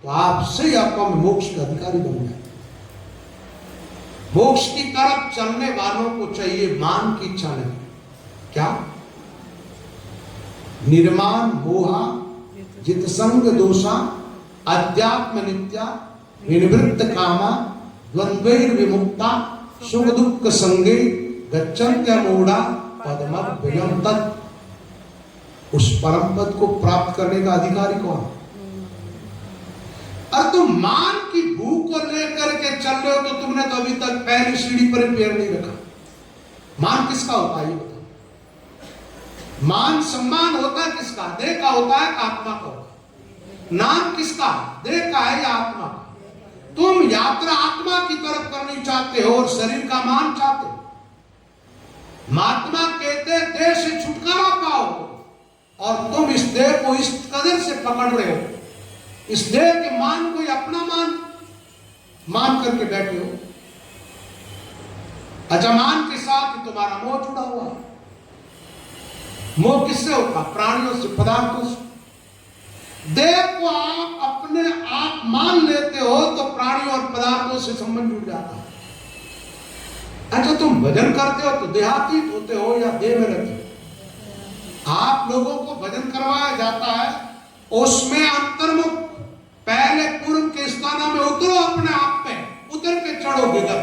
तो आप सही आपको मोक्ष के अधिकारी बन जाए। मोक्ष की तरफ चलने वालों को चाहिए मान की इच्छा नहीं, क्या? निर्माण मोहा जित संग दोषा अध्यात्म नित्या निर्वृत्त कामा द्वंद्वैर विमुक्ता सुख दुख संगे गच्छन्त्य मूढ़ा पदमभ्ययं तत्। उस परम पद को प्राप्त करने का अधिकारी कौन? और तुम मान की भूख को लेकर के चल रहे हो तो तुमने तो अभी तक पहली सीढ़ी पर पैर नहीं रखा। मान किसका होता है ये बताओ? मान सम्मान होता है किसका? देह का होता है, आत्मा का होता है? नाम किसका? देह का है या आत्मा का? तुम यात्रा आत्मा की तरफ करनी चाहते हो और शरीर का मान चाहते हो। महात्मा कहते देह से छुटकारा पाओ, और तुम इस देह को इस कदर से पकड़ रहे हो, इस देह के मान को अपना मान करके बैठे हो। अच्छा, मान के साथ ही तुम्हारा मोह जुड़ा हुआ है। मोह किससे होता? प्राणियों से, पदार्थों से। देह को आप अपने आप मान लेते हो तो प्राणियों और पदार्थों से संबंध जुड़ जाता है। अच्छा, तुम भजन करते हो तो देहातीत होते हो या देह में रहते हो? आप लोगों को भजन करवाया जाता है, उसमें अंतर्मुख पहले पूर्व के स्थान में उतरो, अपने आप पे उतर के चढ़ो गिगन।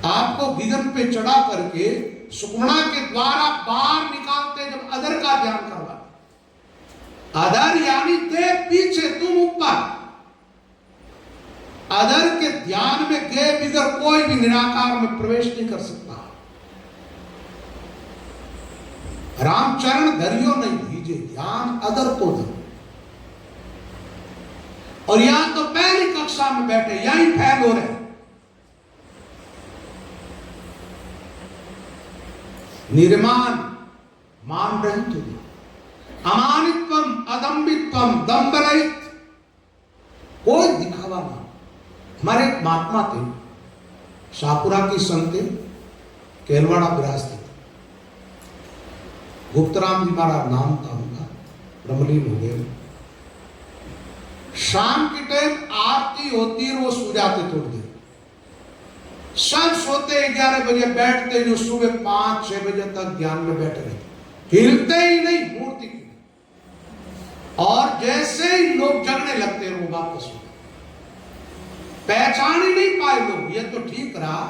आपको गिगन पे चढ़ा करके सुकुमार के द्वारा बाहर निकालते, जब अधर का ध्यान करवाते। अधर यानी देह पीछे, तुम ऊपर। अधर के ध्यान में गए बिगर कोई भी निराकार में प्रवेश नहीं कर सकता। रामचरण धरियो नहीं दीजिए ध्यान अधर को धरो। और यहां तो पहली कक्षा में बैठे यहीं फैल हो रहे। निर्माण मान रहित हो, अमानित्वम अदम्बित्वम दंभ रहित, कोई दिखावा नहीं। हमारे एक महात्मा थे, शाहपुरा की संते, केलवाड़ा विरासते थे। गुप्तराम जी महाराज नाम था उनका, ब्रह्मलीन हो गए। शाम के टाइम आरती होती है, वो सो जाते थोड़ी देर। सब सोते 11 बजे, बैठते जो सुबह 5-6 बजे तक ध्यान में बैठे रहे, हिलते ही नहीं मूर्ति की। और जैसे ही लोग जगने लगते हैं वो वापस हो, पहचान ही नहीं पाए लोग। ये तो ठीक रहा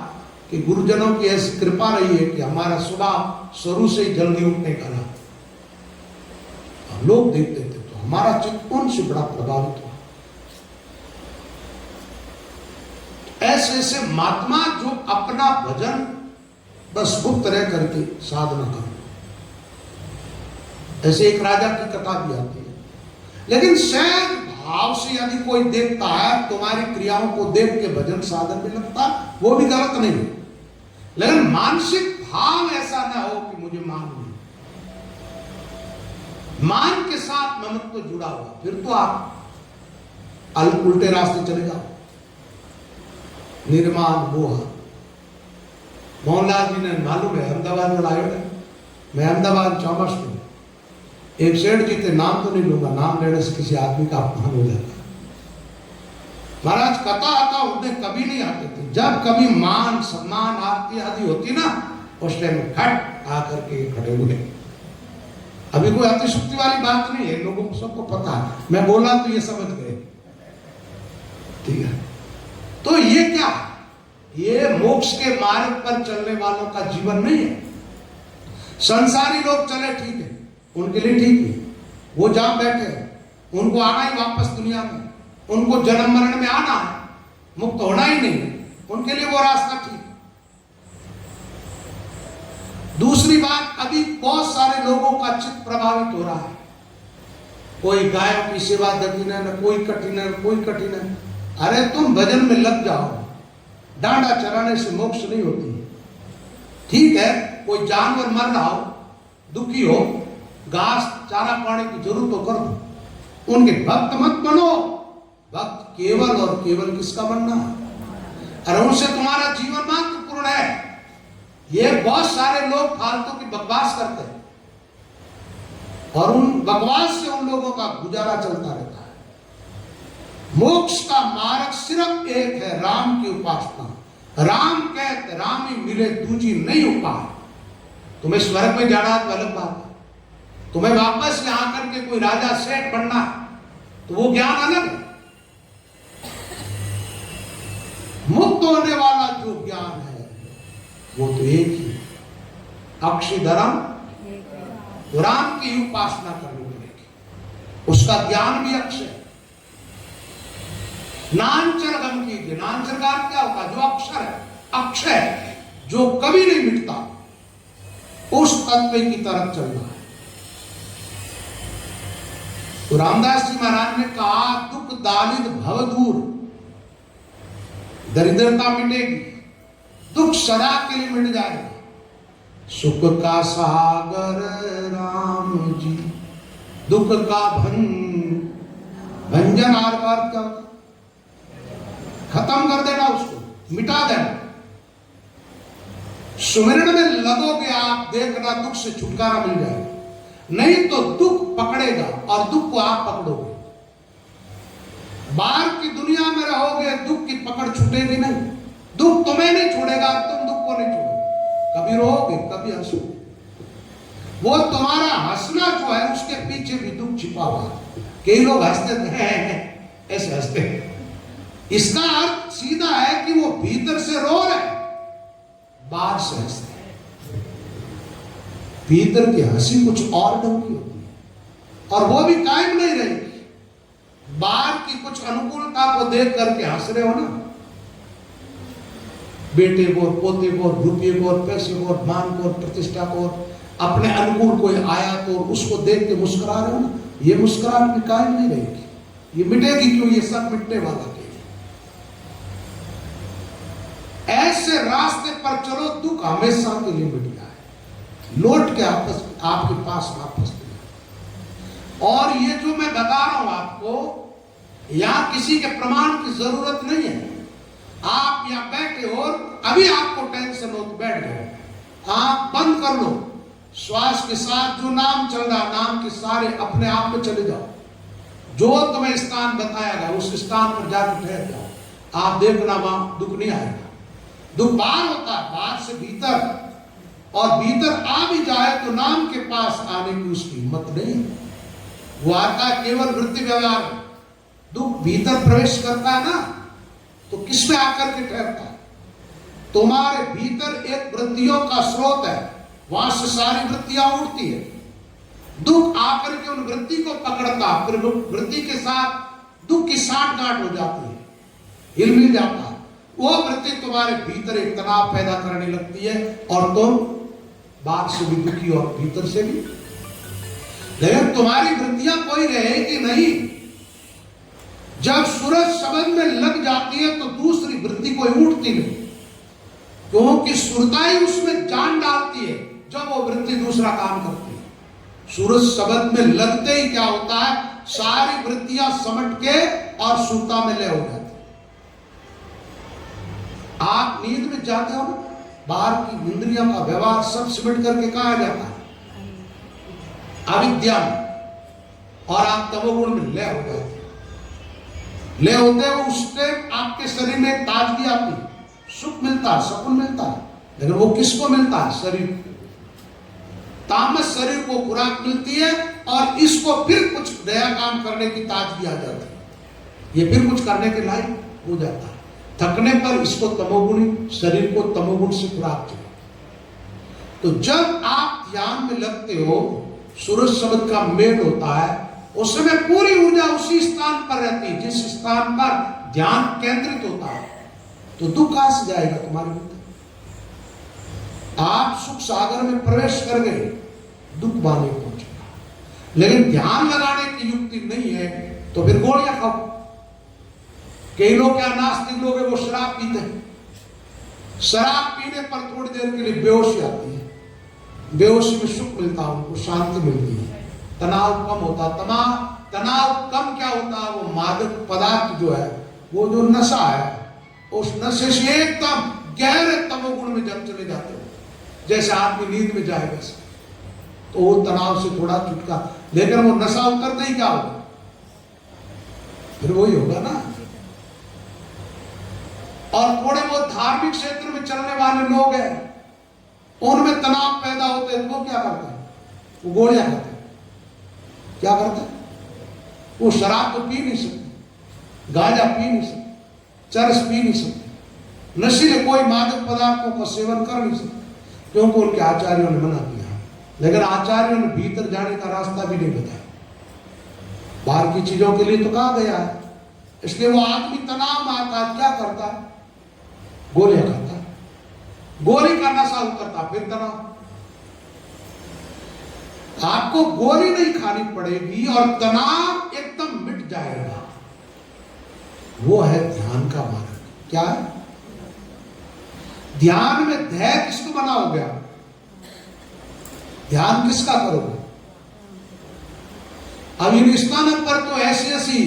कि गुरुजनों की ऐसी कृपा रही है कि हमारा स्वभाव शुरू से ही जल्दी उठने का रहा। लोग देखते थे तो हमारा चित्त उनसे बड़ा प्रभावित हुआ। ऐसे ऐसे महात्मा जो अपना भजन बस गुप्त रह करके साधना कर, ऐसे एक राजा की कथा भी आती है। लेकिन सहज भाव से यदि कोई देखता है, तुम्हारी क्रियाओं को देख के भजन साधन में लगता, वो भी गलत नहीं है। लेकिन मानसिक भाव ऐसा ना हो कि मुझे मान नहीं। मान के साथ ममत्व तो जुड़ा हुआ, फिर तो आप उल्टे रास्ते चले जाओ। निर्माण मोह। मोहनलाल जी ने मालूम है, अहमदाबाद में लाए थे, मैं अहमदाबाद चौमस में एक सेठ जी थे, नाम तो नहीं लूंगा, नाम लेने से किसी आदमी का अपमान हो जाता। महाराज कथा आता उन्हें कभी नहीं आते थे। जब कभी मान सम्मान आरती आदि होती ना, उस टाइम खट आकर के खड़े हुए। अभी कोई अतिशुक्ति वाली बात नहीं है, लोगों को सबको पता है। मैं बोला तो ये समझ गए, ठीक है। तो ये क्या, ये मोक्ष के मार्ग पर चलने वालों का जीवन नहीं है। संसारी लोग चले ठीक है, उनके लिए ठीक है, वो जहां बैठे हैं, उनको आना ही वापस दुनिया में, उनको जन्म मरण में आना है, मुक्त होना ही नहीं है, उनके लिए वो रास्ता ठीक है। दूसरी बात, अभी बहुत सारे लोगों का चित्त प्रभावित हो रहा है। कोई गायों की सेवा दक्षिण है, न कोई कठिन है, कोई कठिन है। अरे तुम भजन में लग जाओ, डांडा चराने से मोक्ष नहीं होती। ठीक है, कोई जानवर मर रहा हो, दुखी हो, घास चारा पानी की जरूरत हो कर दो, उनके भक्त मत बनो, भक्त केवल और केवल किसका बनना है? अरे उनसे तुम्हारा जीवन महत्वपूर्ण है। ये बहुत सारे लोग फालतू की बकवास करते हैं और उन बकवास से उन लोगों का गुजारा चलता रहता है। मोक्ष का मार्ग सिर्फ एक है, राम की उपासना। राम कहते राम ही मिले, दूजी नहीं उपाय। तुम्हें स्वर्ग में जाना तो अलग बात है, तुम्हें वापस यहां करके कोई राजा सेठ बनना तो वो ज्ञान अलग है। मुक्त होने वाला जो ज्ञान है वो तो एक ही, अक्षय धर्म, राम की उपासना करनी पड़ेगी, उसका ज्ञान भी अक्षय। नांचर गम कीजिए। नांचर का अर्थ क्या होता है? जो अक्षर है, अक्षय, जो कभी नहीं मिटता, उस तत्व की तरफ चलना है। तो रामदास जी महाराज ने कहा, दुख दालित भव दूर, दरिद्रता मिटेगी, दुख सदा के लिए मिट जाएगा। सुख का सागर राम जी, दुख का भंजन अर्थ क्या? खत्म कर देना, उसको मिटा देना। सुमिरन में लगोगे आप, देखना दुख से छुटकारा मिल जाएगा। नहीं तो दुख पकड़ेगा और दुख को आप पकड़ोगे। बाहर की दुनिया में रहोगे, दुख की पकड़ छूटेगी नहीं। दुख तुम्हें नहीं छोड़ेगा, तुम दुख को नहीं छोड़ोगे। कभी रोओगे, कभी हंसोगे। वो तुम्हारा हंसना जो है, उसके पीछे भी दुख छिपा हुआ है। कई लोग हंसते हैं, ऐसे हंसते हैं। इसका अर्थ सीधा है कि वो भीतर से रो रहे, बाहर से हंसते हैं। भीतर की हंसी कुछ और ढंग की होती है और वो भी कायम नहीं रहेगी। बाहर की कुछ अनुकूलता को देख करके हंस रहे हो ना, बेटे को, पोते को, रुपये को, पैसे को, मान को, प्रतिष्ठा को, अपने अनुकूल कोई आया तो उसको देख के मुस्कुरा रहे हो ना, ये मुस्कुराहट भी कायम नहीं रहेगी, ये मिटेगी। क्यों? ये सब मिटने वाला है। ऐसे रास्ते पर चलो, दुख हमेशा के लिए मिट जाए, लौट के आपके पास वापस मिले। और ये जो मैं बता रहा हूं आपको, यहां किसी के प्रमाण की जरूरत नहीं है। आप यहां बैठे हो, अभी आपको टेंशन हो तो बैठ जाओ, आंख बंद कर लो, श्वास के साथ जो नाम चल रहा, नाम के सारे अपने आप में चले जाओ। जो तुम्हें स्थान बताएगा उस स्थान पर जाकर ठहर जाओ। आप देखना वहां दुख नहीं आएगा। दुख बाहर होता है, बाहर से भीतर, और भीतर आ भी जाए तो नाम के पास आने की उसकी हिम्मत नहीं। वो आता है केवल वृत्ति व्यवहार। दुख भीतर प्रवेश करता है ना, तो किसमें आकर के ठहरता है? तुम्हारे भीतर एक वृत्तियों का स्रोत है, वहां से सारी वृत्तियां उठती है। दुख आकर के उन वृत्ति को पकड़ता, फिर वृत्ति के साथ दुख की साठगांठ हो जाती है, हिल जाता है। वो वृत्ति तुम्हारे भीतर एक तनाव पैदा करने लगती है और तुम बाहर से भी दुखी और भीतर से भी। लेकिन तुम्हारी वृत्तियां कोई रहेगी नहीं। जब सूरज शब्द में लग जाती है तो दूसरी वृत्ति कोई उठती नहीं, क्योंकि सुरता ही उसमें जान डालती है जब वो वृत्ति दूसरा काम करती है। सूरज शब्द में लगते ही क्या होता है, सारी वृत्तियां समट के और सुरता में लय हो जाती है। आप नींद में जाते हो, बाहर की इंद्रियों का व्यवहार सब सिमट करके कहा जाता है अविद्या में, और आप तमोगुण में लय हो जाते हैं। ले होते हो उस टाइम आपके शरीर में ताजगी आती है, सुख मिलता है, सुकून मिलता है। लेकिन वो किसको मिलता है? शरीर को। तामस शरीर को खुराक मिलती है और इसको फिर कुछ नया काम करने की ताजगी आ जाती है, ये फिर कुछ करने के लायक हो जाता है। थकने पर इसको तमोगुणी शरीर को तमोगुण से खुराक चाहिए। तो जब आप ध्यान में लगते हो, सूरज शब्द का मेल होता है, उस समय पूरी ऊर्जा उसी स्थान पर रहती है जिस स्थान पर ध्यान केंद्रित होता है। तो दुख कहां से जाएगा तुम्हारे भीतर? आप सुख सागर में प्रवेश कर गए, दुख बाने पहुंचेगा। लेकिन ध्यान लगाने की युक्ति नहीं है तो फिर गोलियां खाओ। कई लोग क्या नास्तिक लोग हैं, वो शराब पीते हैं। शराब पीने पर थोड़ी देर के लिए बेहोशी आती है, बेहोशी में सुख मिलता है, उनको शांति मिलती है, तनाव कम होता, तनाव कम क्या होता है, वो मादक पदार्थ जो है, वो जो नशा है, उस नशे से एकदम गहरे तमोगुण में जब चले जाते हो, जैसे आदमी नींद में जाए वैसे, तो वो तनाव से थोड़ा छुटका। लेकिन वो नशा उतरते ही क्या होगा, फिर वही होगा ना। और थोड़े बहुत धार्मिक क्षेत्र में चलने वाले लोग हैं, उनमें तनाव पैदा होते हैं, वो क्या करते हैं, वो गोलियां खाते हैं। क्या करते हैं, वो शराब तो पी नहीं सकते, गांजा पी नहीं सकते, चरस पी नहीं सकते, नशीले कोई मादक पदार्थों का सेवन कर नहीं सकते, क्योंकि उनके आचार्यों ने मना किया। लेकिन आचार्यों ने भीतर जाने का रास्ता भी नहीं बताया, बाहर की चीजों के लिए तो कहा गया है। इसलिए वो आदमी तनाव में आता है, क्या करता है, गोलियां खाता है, गोली का नशा उतरता, फिर तनाव। आपको गोली नहीं खानी पड़ेगी और तनाव एकदम मिट जाएगा। वो है ध्यान का मार्ग। क्या है ध्यान में? ध्येय किसको बनाओगे आप? ध्यान किसका करोगे? अब इन स्थानों पर तो ऐसी ऐसी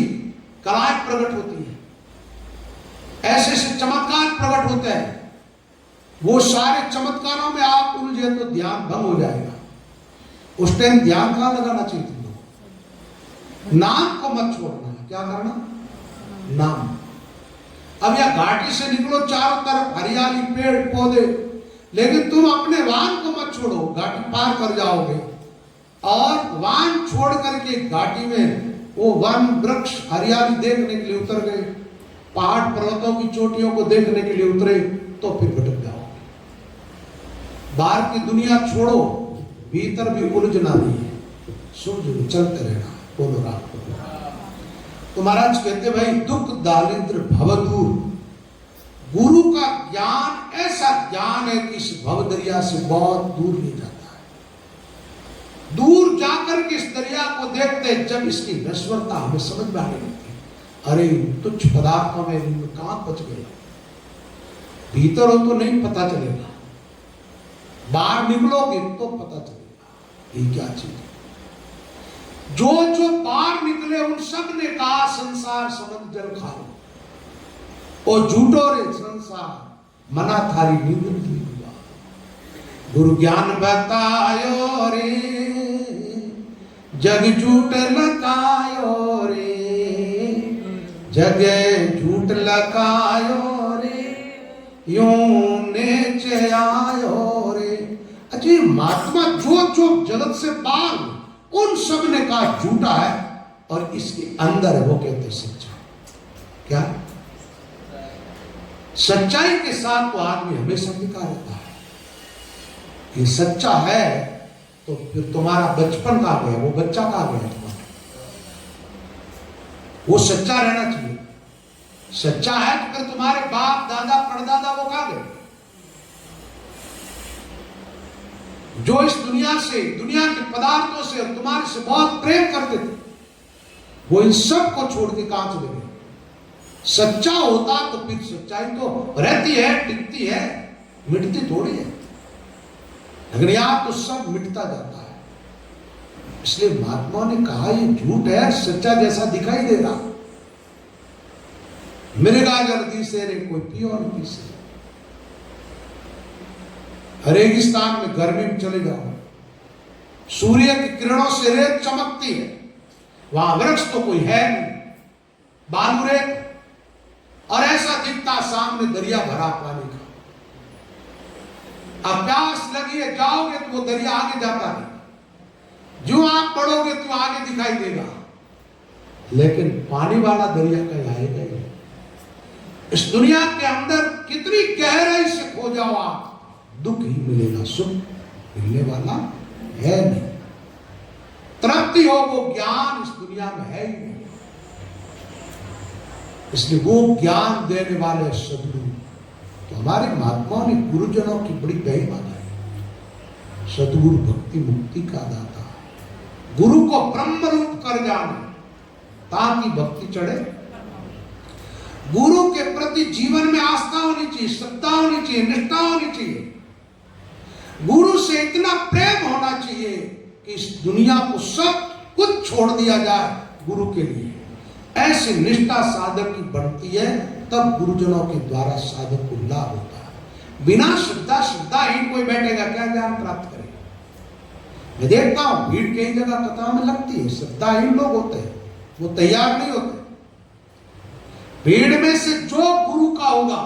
कलाएं प्रकट होती है, ऐसे ऐसे चमत्कार प्रकट होते हैं, वो सारे चमत्कारों में आप उलझे तो ध्यान भंग हो जाएगा। उस टाइम ध्यान कहां लगाना चाहिए तुम लोग? नाम को मत छोड़ना है। क्या करना? नाम। अब या घाटी से निकलो, चारों तरफ हरियाली, पेड़ पौधे, लेकिन तुम अपने वाहन को मत छोड़ो, घाटी पार कर जाओगे। और वाहन छोड़ करके घाटी में वो वन वृक्ष हरियाली देखने के लिए उतर गए, पहाड़ पर्वतों की चोटियों को देखने के लिए उतरे, तो फिर भटक जाओगे। बाहर की दुनिया छोड़ो, भीतर भी उलझना नहीं है, सुलझ चलते रहना। बोलो राम। तो महाराज कहते भाई, दुख दारिद्र भव दूर। गुरु का ज्ञान ऐसा ज्ञान है कि इस भव दरिया से बहुत दूर ले जाता है। दूर जाकर के इस दरिया को देखते, जब इसकी नश्वरता हमें समझ में आने लगती, अरे तुच्छ पदार्थों में इनमें कहां बच गया। भीतर हो तो नहीं पता चलेगा, बाहर निकलोगे तो पता चलेगा ये क्या चीज है। जो जो बाहर निकले उन सब ने कहा, संसार समझ जल खाओ, और झूठो रे संसार मना थारी नींद हुआ। गुरु ज्ञान बतायो रे, जग झूठ लगायो रे, जग झूठ लगायो रे, यूं नेचे आयो रे। अजय महात्मा जो जो जगत से बाहर उन सब ने कहा झूठा है, और इसके अंदर है वो कहते सच्चा। क्या? सच्चाई के साथ तो आदमी हमेशा टिका रहता है। ये सच्चा है तो फिर तुम्हारा बचपन कहां गया, वो बच्चा कहां गया तुम्हारा? वो सच्चा रहना चाहिए। सच्चा है तो फिर तुम्हारे बाप दादा परदादा वो कहां गए? जो इस दुनिया से, दुनिया के पदार्थों से और तुम्हारे से बहुत प्रेम करते थे, वो इन सब को छोड़ के कहां चले गए? सच्चा होता तो फिर सच्चाई तो रहती है, टिकती है, मिटती थोड़ी है। लेकिन यहां तो सब मिटता जाता है। इसलिए महात्मा ने कहा ये झूठ है, सच्चा जैसा दिखाई दे रहा। मृगा जल्दी से रे कोई पियो और पी से। रेगिस्तान में गर्मी में चले जाओ, सूर्य की किरणों से रेत चमकती है, वहां वृक्ष तो कोई है नहीं, बालू रेत, और ऐसा दिखता सामने दरिया भरा पानी का। अब प्यास लगी है, जाओगे तो वो दरिया आगे जाता नहीं, जो आप बढ़ोगे तो आगे दिखाई देगा, लेकिन पानी वाला दरिया कहीं आएगा ही। इस दुनिया के अंदर कितनी गहराई से खो जाओ आप, दुख ही मिलेगा, सुख मिलने वाला है नहीं। तृप्ति हो वो ज्ञान इस दुनिया में है ही नहीं। इसलिए वो ज्ञान देने वाले सदगुरु, तो हमारे महात्माओं ने गुरुजनों की बड़ी महिमा गाई। सदगुरु भक्ति मुक्ति का दाता, गुरु को ब्रह्म रूप कर जाने ताकि भक्ति चढ़े। गुरु के प्रति जीवन में आस्था होनी चाहिए, श्रद्धा होनी चाहिए, निष्ठा होनी चाहिए। गुरु से इतना प्रेम होना चाहिए कि इस दुनिया को सब कुछ छोड़ दिया जाए, गुरु के लिए। ऐसी निष्ठा साधक की बढ़ती है, तब गुरुजनों के द्वारा साधक को लाभ होता है। बिना श्रद्धाहीन कोई बैठेगा, क्या ज्ञान प्राप्त करेगा? मैं देखता हूं भीड़ कई जगह कथा में लगती है, श्रद्धाहीन लोग होते हैं, वो तैयार नहीं होते। भीड़ में से जो गुरु का होगा,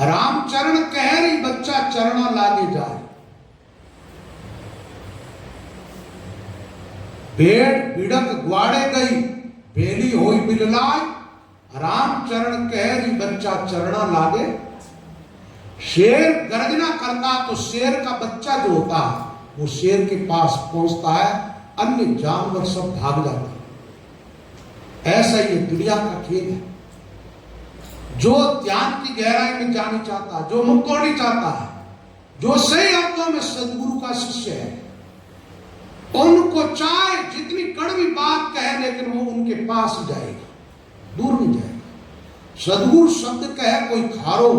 रामचरण कह रही बच्चा चरणा लागे जाए, भेड़ बिड़क ग्वाड़े गई बेली होई बिललाय, रामचरण कह रही बच्चा चरणा लागे। शेर गर्जना करता तो शेर का बच्चा जो होता है वो शेर के पास पहुंचता है, अन्य जानवर सब भाग जाते हैं। ऐसा ये दुनिया का खेल है। जो ध्यान की गहराई में जानी चाहता है, जो मुक्त होनी चाहता है, जो सही अर्थों में सदगुरु का शिष्य है, उनको चाहे जितनी कड़वी बात कहे, लेकिन वो उनके पास जाएगा, दूर नहीं जाएगा। सदगुरु शब्द कहे कोई खारो,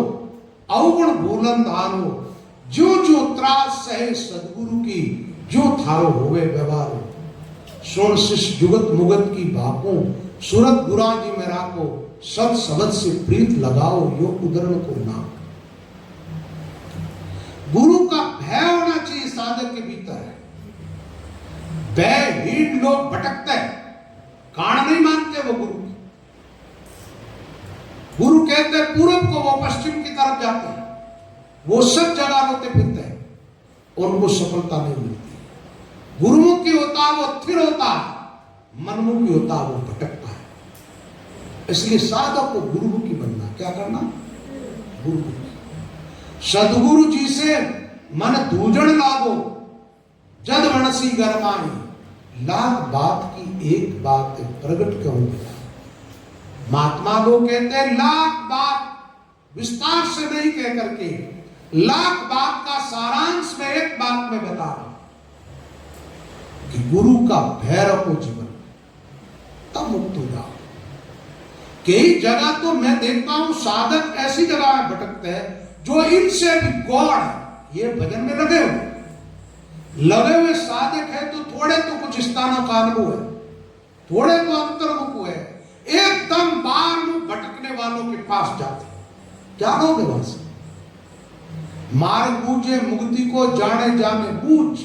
अवगुण भूलन धारो, जो जो त्रास सहे सदगुरु की, जो थारो होवे व्यवहारो। सुन शिष्य जुगत मुगत की भाको, सूरत गुरा जी में राखो, सत शब्द से प्रीत लगाओ, यो उदरण को नाम। गुरु का भय होना चाहिए साधक के भीतर है। भयहीन लोग भटकते हैं, कारण नहीं मानते वो गुरु की। गुरु कहते हैं पूरब को, वो पश्चिम की तरफ जाते हैं, वो सब जगह रोते फिरते हैं, उनको सफलता नहीं मिलती। गुरुमुखी होता है वो स्थिर होता है, मनमुखी होता है वो भटकता है। इसलिए साधक को गुरुमुखी बनना, क्या करना? गुरुमुखी। सदगुरु जी से मन दूजण लागो, जद मनसी गरमाई, लाख बात की एक बात प्रगट क्यों मिला। महात्मा लोग कहते हैं लाख बात विस्तार से नहीं कह करके, लाख बात का सारांश में एक बात में बता रहा कि गुरु का भय रखो जीवन, तब मुक्त हो जाओ। कई जगह तो मैं देखता हूं साधक ऐसी जगह में भटकते हैं जो इनसे भी गौड़ है। ये भजन में लगे हुए साधक है तो थोड़े तो कुछ स्थानों का अनुभव है, थोड़े तो अंतर्मुख हुए, एकदम बाहर मुख भटकने वालों के पास जाते, क्या लोगे वहां से? मार्ग बूझे मुक्ति को जाने जाने बूझ,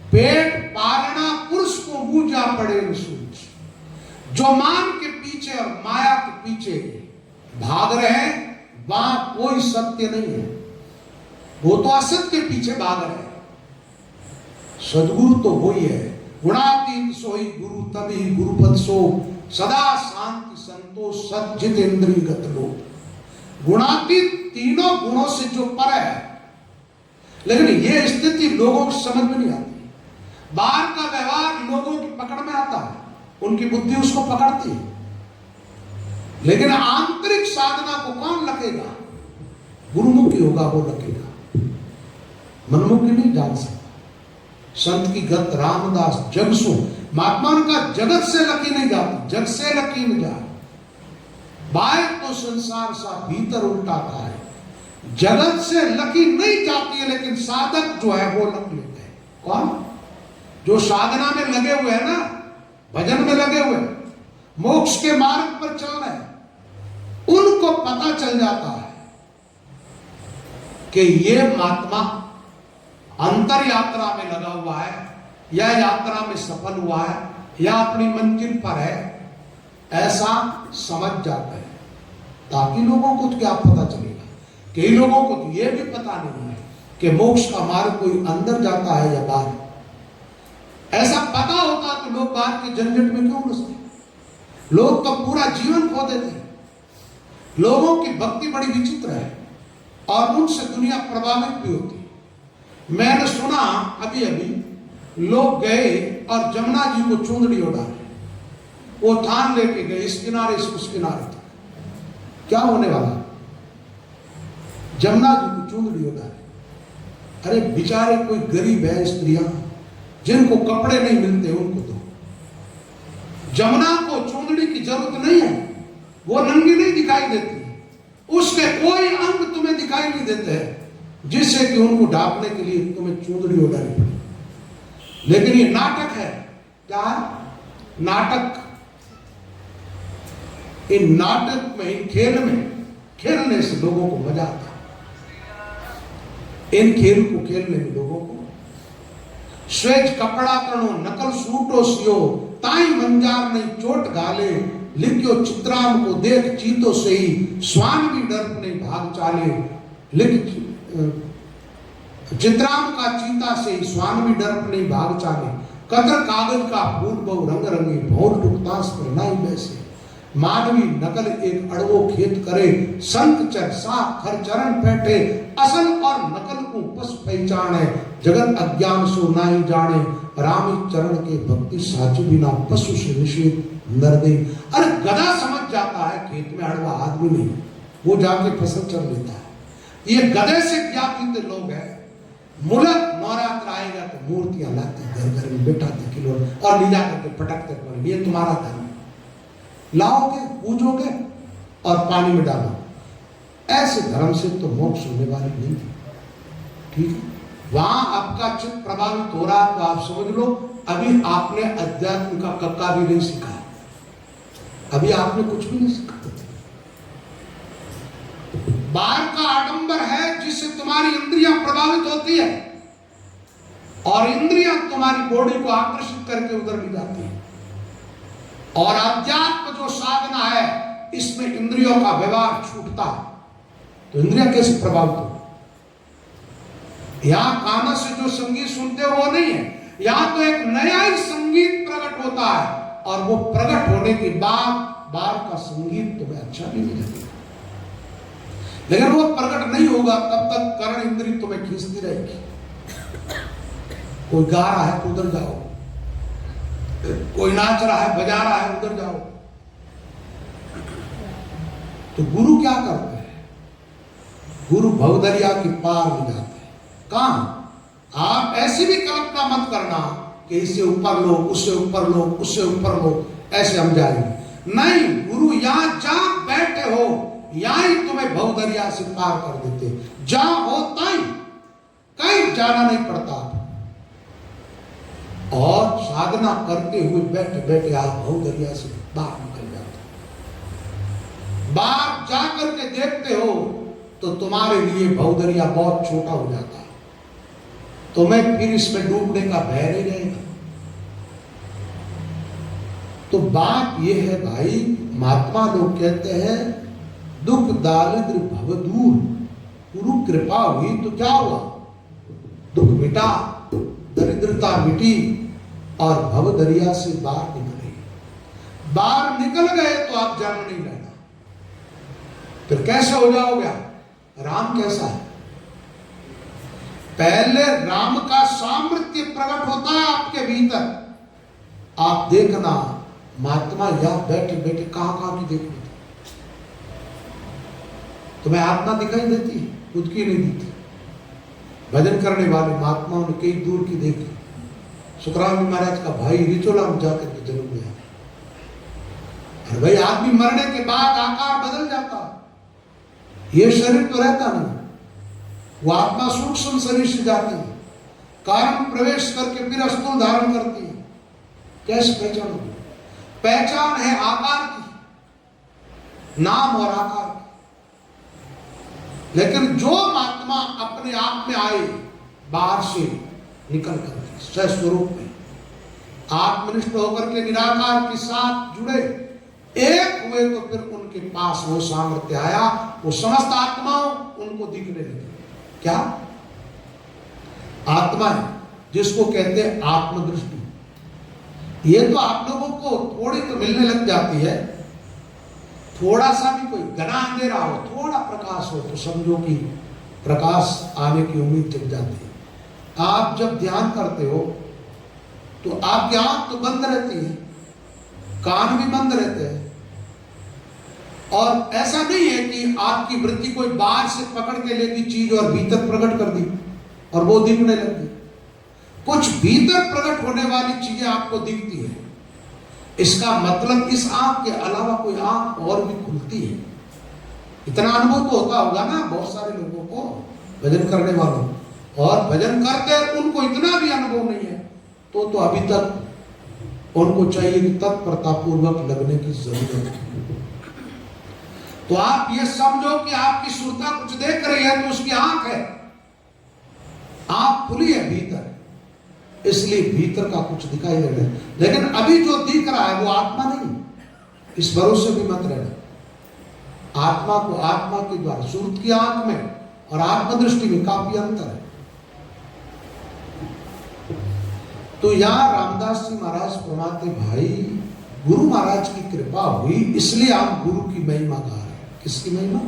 पेट पालना पुरुष को बूझा पड़े सूझ। जो मान के पीछे और माया के पीछे भाग रहे हैं, वहां कोई सत्य नहीं है, वो तो असत्य के पीछे भाग रहे हैं। सदगुरु तो वही है, गुणातीत सोई गुरु तभी गुरुपद सो, सदा शांति संतोष सत जित इंद्रिय गत लोक। गुणातीत तीनों गुणों से जो पर है, लेकिन ये स्थिति लोगों को समझ में नहीं आती। बाहर का व्यवहार लोगों की पकड़ में आता है, उनकी बुद्धि उसको पकड़ती है, लेकिन आंतरिक साधना को कौन लखेगा? गुरुमुखी होगा वो लखेगा, मनमुखी नहीं जान सकता। संत की गत रामदास जग सो, महात्मा का जगत से लकी नहीं जाती, जग से लकी नहीं जाती। बाहर तो संसार सा भीतर उल्टा था है, जगत से लकी नहीं जाती है, लेकिन साधक जो है वो लक लेते हैं। कौन? जो साधना में लगे हुए हैं ना, भजन में लगे हुए, मोक्ष के मार्ग पर चल रहे हैं, उनको पता चल जाता है कि ये महात्मा अंतर यात्रा में लगा हुआ है, या यात्रा में सफल हुआ है, या अपनी मंजिल पर है, ऐसा समझ जाता है। ताकि लोगों को तो क्या पता चलेगा? कई लोगों को तो यह भी पता नहीं है कि मोक्ष का मार्ग कोई अंदर जाता है या बाहर। ऐसा पता होता तो लोग बाहर के झंझट में क्यों घुसते? लोग तो पूरा जीवन खो देते हैं। लोगों की भक्ति बड़ी विचित्र है और उनसे दुनिया प्रभावित भी होती है। मैंने सुना अभी अभी लोग गए और जमुना जी को चूंदड़ी उड़ा, वो थान लेके गए, इस किनारे से उस किनारे तक। क्या होने वाला? जमुना जी को चूंदड़ी उड़ा। अरे बेचारे कोई गरीब है, स्त्रियां जिनको कपड़े नहीं मिलते, उनको तो जमुना को चूंदड़ी की जरूरत नहीं है, वो नंगी नहीं दिखाई देती, उसके कोई अंग तुम्हें दिखाई नहीं देते हैं जिससे कि उनको ढांपने के लिए तुम्हें चूंदड़ी उड़ानी पड़े। लेकिन ये नाटक है। क्या है? नाटक, इन नाटक में, इन खेल में खेलने से लोगों को मजा आता है। इन खेल को खेलने में लोगों को स्वेज कपड़ा करणो नकल सूटो सियो ताई मंजार नहीं चोट गाले लिखियो चित्राम को देख चीतो से ही स्वान भी डर नहीं भाग चाले। लिख चित्राम का चीता से ही स्वान भी डर नहीं भाग चाले। कतर कागज का फूल बहु रंग रंगी भौर टुकतास पर नाई बैसे। मानवी नकल एक अड़वो खेत करे संत चर सा खर चरण बैठे। असल और नकल को पस पहचान है जगत अज्ञान सो नाई जाने। राम चरण के भक्ति साचु बिना पशु से निषेध नर दे। अरे गधा समझ जाता है खेत में अड़वा आदमी नहीं, वो जाके फसल चल लेता है। ये गधे से क्या पीते लोग हैं। मुलक नवरात्र आएगा तो मूर्तियां लाते घर घर में बैठाते किलो और ले जाकर के पटकते पर ये तुम्हारा धर्म लाओगे पूजोगे और पानी में डालो। ऐसे धर्म से तो मोक्ष होने वाली नहीं है। ठीक है, वहां आपका चित्त प्रभावित हो रहा है तो आप समझ लो अभी आपने अध्यात्म का कक्का भी नहीं सीखा है, अभी आपने कुछ भी नहीं सीखा। बाहर का आडंबर है जिससे तुम्हारी इंद्रियां प्रभावित होती है और इंद्रियां तुम्हारी बॉडी को आकर्षित करके उधर ले जाती है। और अध्यात्म जो साधना है इसमें इंद्रियों का व्यवहार छूटता है तो इंद्रियां कैसे प्रभावित हो। यहां कानों से जो संगीत सुनते हो वो नहीं है, यहां तो एक नया ही संगीत प्रकट होता है और वो प्रकट होने के बाद बाहर का संगीत तुम्हें अच्छा भी नहीं लगेगा। लेकिन वो प्रकट नहीं होगा तब तक कर्ण इंद्री तुम्हें खींचती रहेगी। कोई गा रहा है तो उधर जाओ, कोई नाच रहा है बजा रहा है उधर जाओ। तो गुरु क्या करते हैं, गुरु भवदरिया की पार ले जाते हैं। कहां आप ऐसी भी कल्पना मत करना कि इससे ऊपर लो उससे ऊपर लो उससे ऊपर लो ऐसे हम जाएंगे नहीं। गुरु यहां जहां बैठे हो यहां ही तुम्हें भवदरिया से पार कर देते। जहां हो ताई कहीं जाना नहीं पड़ता और साधना करते हुए बैठे बैठे आप भवदरिया से बाहर निकल जाते। बाहर जाकर के देखते हो तो तुम्हारे लिए भवदरिया बहुत छोटा हो जाता है, तुम्हें फिर इसमें डूबने का भय नहीं रहेगा। तो बात यह है भाई, महात्मा लोग कहते हैं दुख दारिद्र भव दूर, गुरु कृपा हुई तो क्या हुआ, दुख मिटा, दरिद्रता मिटी और भव दरिया से बाहर निकले। बाहर निकल गए तो आप जन्म नहीं लेना। फिर कैसे हो जाओगे? राम कैसा है? पहले राम का सामर्थ्य प्रकट होता है आपके भीतर। आप देखना महात्मा यहां बैठे बैठे कहां कहां की देख लेते। तुम्हें आत्मा दिखाई देती है, खुद की नहीं दिखती। भजन करने वाले महात्माओं ने कई दूर की देखी। सुखराम जी महाराज का भाई रिचोला में जाकर के जन्म लिया। अरे भाई आदमी मरने के बाद आकार बदल जाता, ये शरीर तो रहता नहीं, वो आत्मा सूक्ष्म शरीर से जाती है, कारण प्रवेश करके फिर स्थूल धारण करती है। कैसे पहचान होगी? पहचान है आकार की, नाम और आकार की। लेकिन जो महात्मा अपने आप में आए, बाहर से निकल कर स्वस्वरूप में आत्मनिष्ठ होकर के निराकार के साथ जुड़े, एक हुए तो फिर उनके पास वो सामर्थ्य आया, वो समस्त आत्माओं उनको दिखने लगे। क्या आत्मा है जिसको कहते हैं आत्मदृष्टि। ये तो आप लोगों को थोड़ी तो मिलने लग जाती है, थोड़ा सा भी कोई घना अंधेरा हो, थोड़ा प्रकाश हो तो समझो कि प्रकाश आने की उम्मीद जग जाती है। आप जब ध्यान करते हो तो आपकी आंख तो बंद रहती है, कान भी बंद रहते हैं, और ऐसा नहीं है कि आपकी वृत्ति कोई बाहर से पकड़ के लेगी चीज और भीतर प्रकट कर दी और वो दिखने लगी। कुछ भीतर प्रकट होने वाली चीजें आपको दिखती है। इसका मतलब इस आंख के अलावा कोई आंख और भी खुलती है। इतना अनुभव तो होता होगा ना बहुत सारे लोगों को, भजन करने वालों, और भजन करते उनको इतना भी अनुभव नहीं है तो अभी तक उनको चाहिए कि तत्परतापूर्वक लगने की जरूरत है। तो आप ये समझो कि आपकी सुरता कुछ देख रही है तो उसकी आंख है, आंख खुली है भीतर, इसलिए भीतर का कुछ दिखाई दे रहा है। लेकिन अभी जो दिख रहा है वो आत्मा नहीं, इस भरोसे भी मत रहना। आत्मा को आत्मा के द्वारा, सुरत की आंख में और आत्मदृष्टि में काफी अंतर है। तो यहां रामदास जी महाराज फरमाते, भाई गुरु महाराज की कृपा हुई इसलिए आप गुरु की महिमा गा रहे हैं। किसकी महिमा?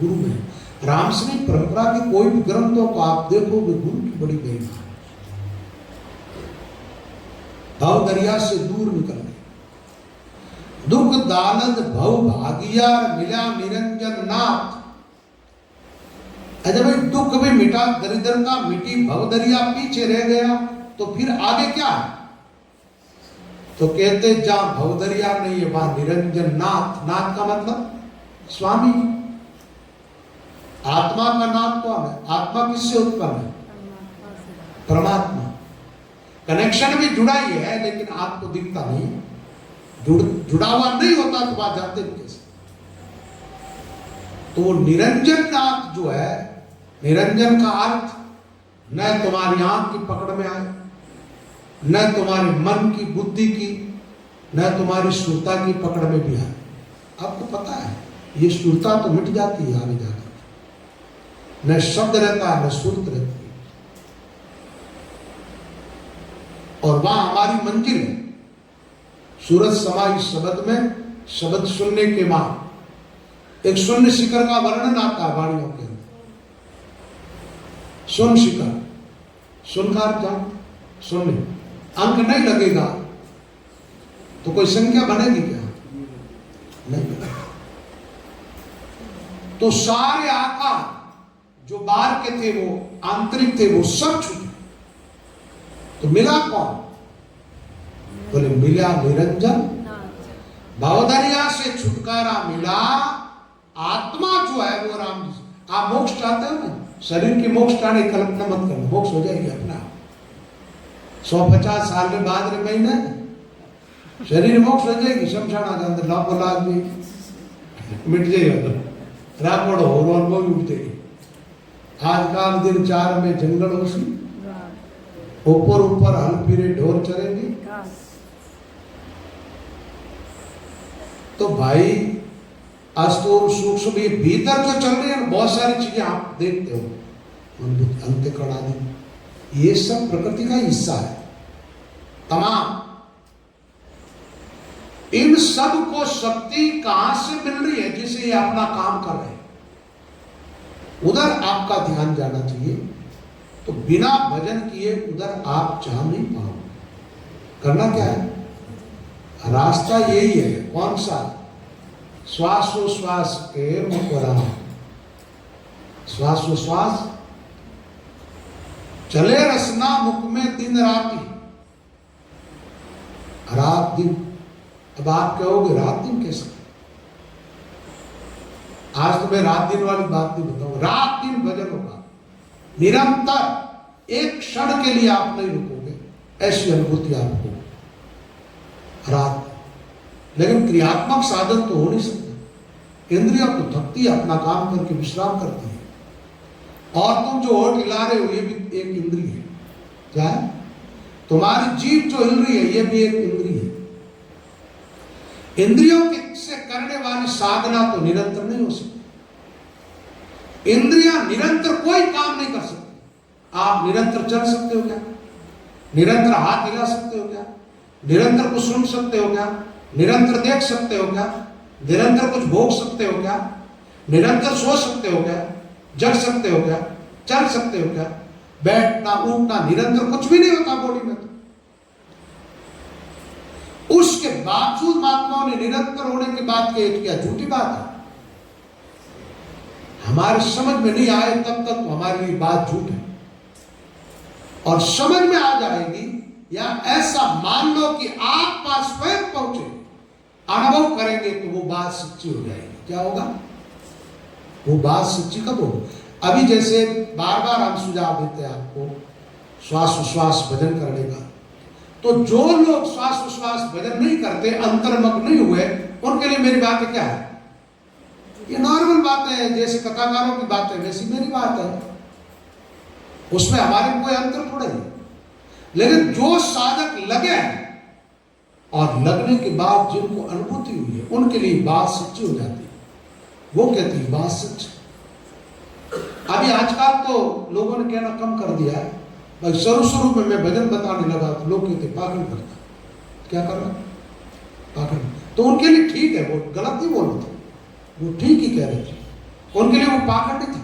गुरु महिमा। रामसनी परंपरा के कोई भी ग्रंथों को आप देखोगे, गुरु की बड़ी महिमा है। भव दरिया से दूर निकलने, दुख दानद भव भागिया मिला निरंजन नाथ। अजय भाई दुख भी मिटा, दरिद्रता मिटी, भव दरिया पीछे रह गया, तो फिर आगे क्या है? तो कहते जहां भवदरिया नहीं है वहां निरंजन नाथ। नाथ का मतलब स्वामी। आत्मा का नाथ कौन है? आत्मा किससे उत्पन्न है? परमात्मा। कनेक्शन भी जुड़ा ही है लेकिन आपको दिखता नहीं, जुड़ा हुआ नहीं होता तो बात जानते नहीं कैसे। तो निरंजन नाथ जो है, निरंजन का अर्थ न तुम्हारी आंख की पकड़ में आए, न तुम्हारे मन की बुद्धि की, न तुम्हारी सुरता की पकड़ में भी आए। आपको पता है ये सुरता तो मिट जाती है आगे जाकर, न शब्द रहता है न सुरत रहती है। और वहां हमारी मंजिल है। सूरज समाई शब्द में, शब्द सुनने के बाद एक शून्य शिखर का वर्णन आता है वाणियों के अंदर। शून्य शिखर, सुनकार जान, शून्य, अंक नहीं लगेगा तो कोई संख्या बनेगी क्या? नहीं बनेगी। तो सारे आकार जो बाहर के थे वो आंतरिक थे, वो सब छूटे। तो मिला कौन? बोले मिला निरंजन। भवदरिया से छुटकारा मिला, आत्मा जो है वो राम जी। आप मोक्ष चाहते हो ना, शरीर की मोक्ष चाहने कल्पना मत करना, मोक्ष हो जाएगी अपना। 150 साल में बाद रे महीने शरीर मोक्ष हो जाएगी। शमशाना के अंदर लाखों लाख भी मिट जाएगा, रापड़ो हो और वो भी उठ जाएगी। आजकल दिन 4 में जंगल होशी, ऊपर ऊपर हल फिरे ढोर चरेंगे। तो भाई अस्तूर सूक्ष्म भीतर जो चल रही है बहुत सारी चीजें आप देखते हो, अंत्यकरण आदि, ये सब प्रकृति का हिस्सा है तमाम। इन सब को शक्ति कहां से मिल रही है? जिसे ये अपना काम कर रहे हैं, उधर आपका ध्यान जाना चाहिए। तो बिना भजन किए उधर आप जा नहीं पाओगे। करना क्या है? रास्ता यही है। कौन सा? श्वासोश्वास के मुकरा, श्वासोश्वास चले रसना मुख में दिन राति, रात दिन। अब आप कहोगे रात दिन कैसे? आज तो मैं रात दिन वाली बात नहीं बताऊंगा। रात दिन भजन होगा निरंतर, एक क्षण के लिए आप नहीं रुकोगे, ऐसी अनुभूति आपको रात। लेकिन क्रियात्मक साधन तो हो नहीं सकते। इंद्रिया तो थकती है, अपना काम करके विश्राम करती है। और तुम जो होठ हिला रहे हो ये भी एक इंद्रिय है। क्या है? तुम्हारी जीभ जो हिल रही है ये भी एक इंद्रिय है। इंद्रियों से करने वाली साधना तो निरंतर नहीं हो सकती। इंद्रियां निरंतर कोई काम नहीं कर सकती। आप निरंतर चल सकते हो क्या? निरंतर हाथ हिला सकते हो क्या? निरंतर कुछ सुन सकते हो क्या? निरंतर देख सकते हो क्या? निरंतर कुछ भोग सकते हो क्या? निरंतर सो सकते हो क्या? जग सकते हो क्या? चल सकते हो क्या? बैठना उठना निरंतर कुछ भी नहीं होता बॉडी में। तो उसके बावजूद महात्माओं ने निरंतर होने की बात कही, क्या झूठी बात है? हमारे समझ में नहीं आए तब तक हमारे लिए बात झूठ है। और समझ में आ जाएगी या ऐसा मान लो कि आप पास स्वयं पहुंचे, अनुभव करेंगे तो वो बात सच्ची हो जाएगी। क्या होगा? वो बात सच्ची कब होगी? अभी जैसे बार बार हम सुझाव देते हैं आपको श्वास उश्वास भजन करने का, तो जो लोग श्वास उश्वास भजन नहीं करते, अंतर्मुख नहीं हुए, उनके लिए मेरी बात क्या है? ये नॉर्मल बात है, जैसे कथाकारों की बात है वैसी मेरी बात है, उसमें हमारे कोई अंतर थोड़ा नहीं। लेकिन जो साधक लगे और लगने के बाद जिनको अनुभूति हुई है, उनके लिए बात सच्ची हो जाती है। वो कहती है बात सच। अभी आजकल तो लोगों ने कहना कम कर दिया है। भाई शुरू में मैं भजन बताने लगा तो लोग कहते पागल करता, क्या कर रहा पागल। तो उनके लिए ठीक है, वो गलत नहीं बोल रहे थे, वो ठीक ही कह रहे थे, उनके लिए वो पागल नहीं था।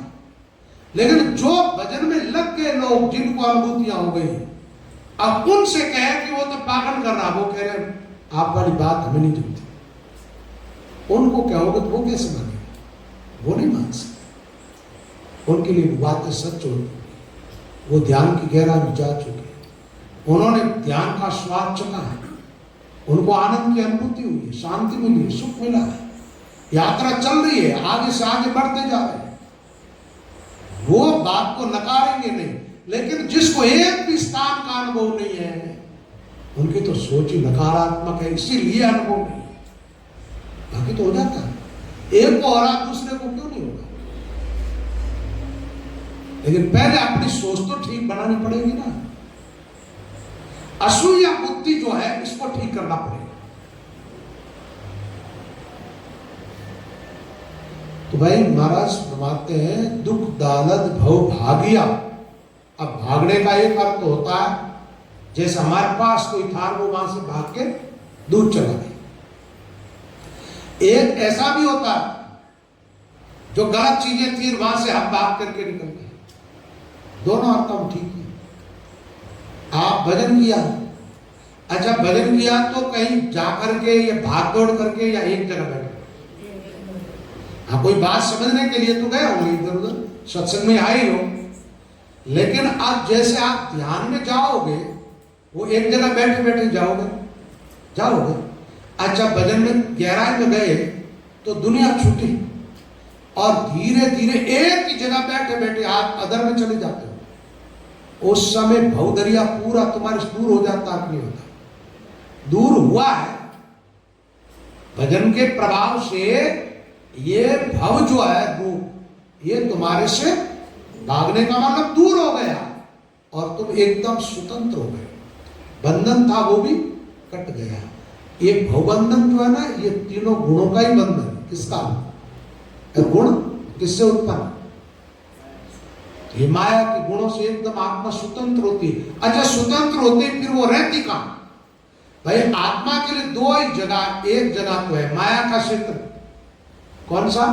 लेकिन जो भजन में लग गए लोग, जिनको अनुभूतियां हो गई, अब उनसे कहे कि वो तो पागल कर रहा, वो कह रहे आप वाली बात हमें नहीं जमती। उनको कहोगे तो वो कैसे मानेंगे? वो नहीं मान सकते। उनके लिए बातें सच होगी, वो ध्यान की गहराई में जा चुके, उन्होंने ध्यान का स्वाद चखा है, उनको आनंद की अनुभूति हुई है, शांति मिली है, सुख मिला है, यात्रा चल रही है, आगे से आगे बढ़ते जा रहे हैं। वो बात को नकारेंगे नहीं। लेकिन जिसको एक भी स्थान का अनुभव नहीं है, उनकी तो सोच ही नकारात्मक है, इसीलिए अनुभव नहीं है। बाकी तो हो जाता है, एक को हो रहा दूसरे को क्यों नहीं होगा? लेकिन पहले अपनी सोच तो ठीक बनानी पड़ेगी ना। असूया बुद्धि जो है, इसको ठीक करना पड़ेगा। तो भाई महाराज फरमाते हैं दुख दालद भव भागिया। अब भागने का एक अर्थ होता है, जैसे हमारे पास कोई था, वो वहां से भाग के दूर चला गया। एक ऐसा भी होता है जो गलत चीजें थी, वहां से हम भाग करके निकल गए। दोनों अर्थ हम ठीक है। आप भजन किया, अच्छा भजन किया तो कहीं जाकर के या भाग दौड़ करके या एक जगह बैठे, हाँ कोई बात समझने के लिए तो गए होंगे, इधर उधर सत्संग में आए हो। लेकिन अब जैसे आप ध्यान में जाओगे, वो एक जगह बैठे बैठे जाओगे। अच्छा भजन में गहराई में गए तो दुनिया छूटी, और धीरे धीरे एक ही जगह बैठे बैठे आप अदर में चले जाते हो। उस समय भवदरिया पूरा तुम्हारे से दूर हो जाता है, नहीं होता? दूर हुआ है भजन के प्रभाव से। ये भव जो है रूप, ये तुम्हारे से भागने का मतलब दूर हो गया, और तुम एकदम स्वतंत्र हो गए। बंधन था वो भी कट गया। ये भवबंधन जो है ना, ये तीनों गुणों का ही बंधन। किसका? गुण किससे उत्पन्न? ये माया के गुणों से एकदम आत्मा स्वतंत्र होती है। अच्छा स्वतंत्र होते फिर वो रहती कहां? भाई आत्मा के लिए दो ही जगह, एक जगह तो है माया का क्षेत्र। कौन सा?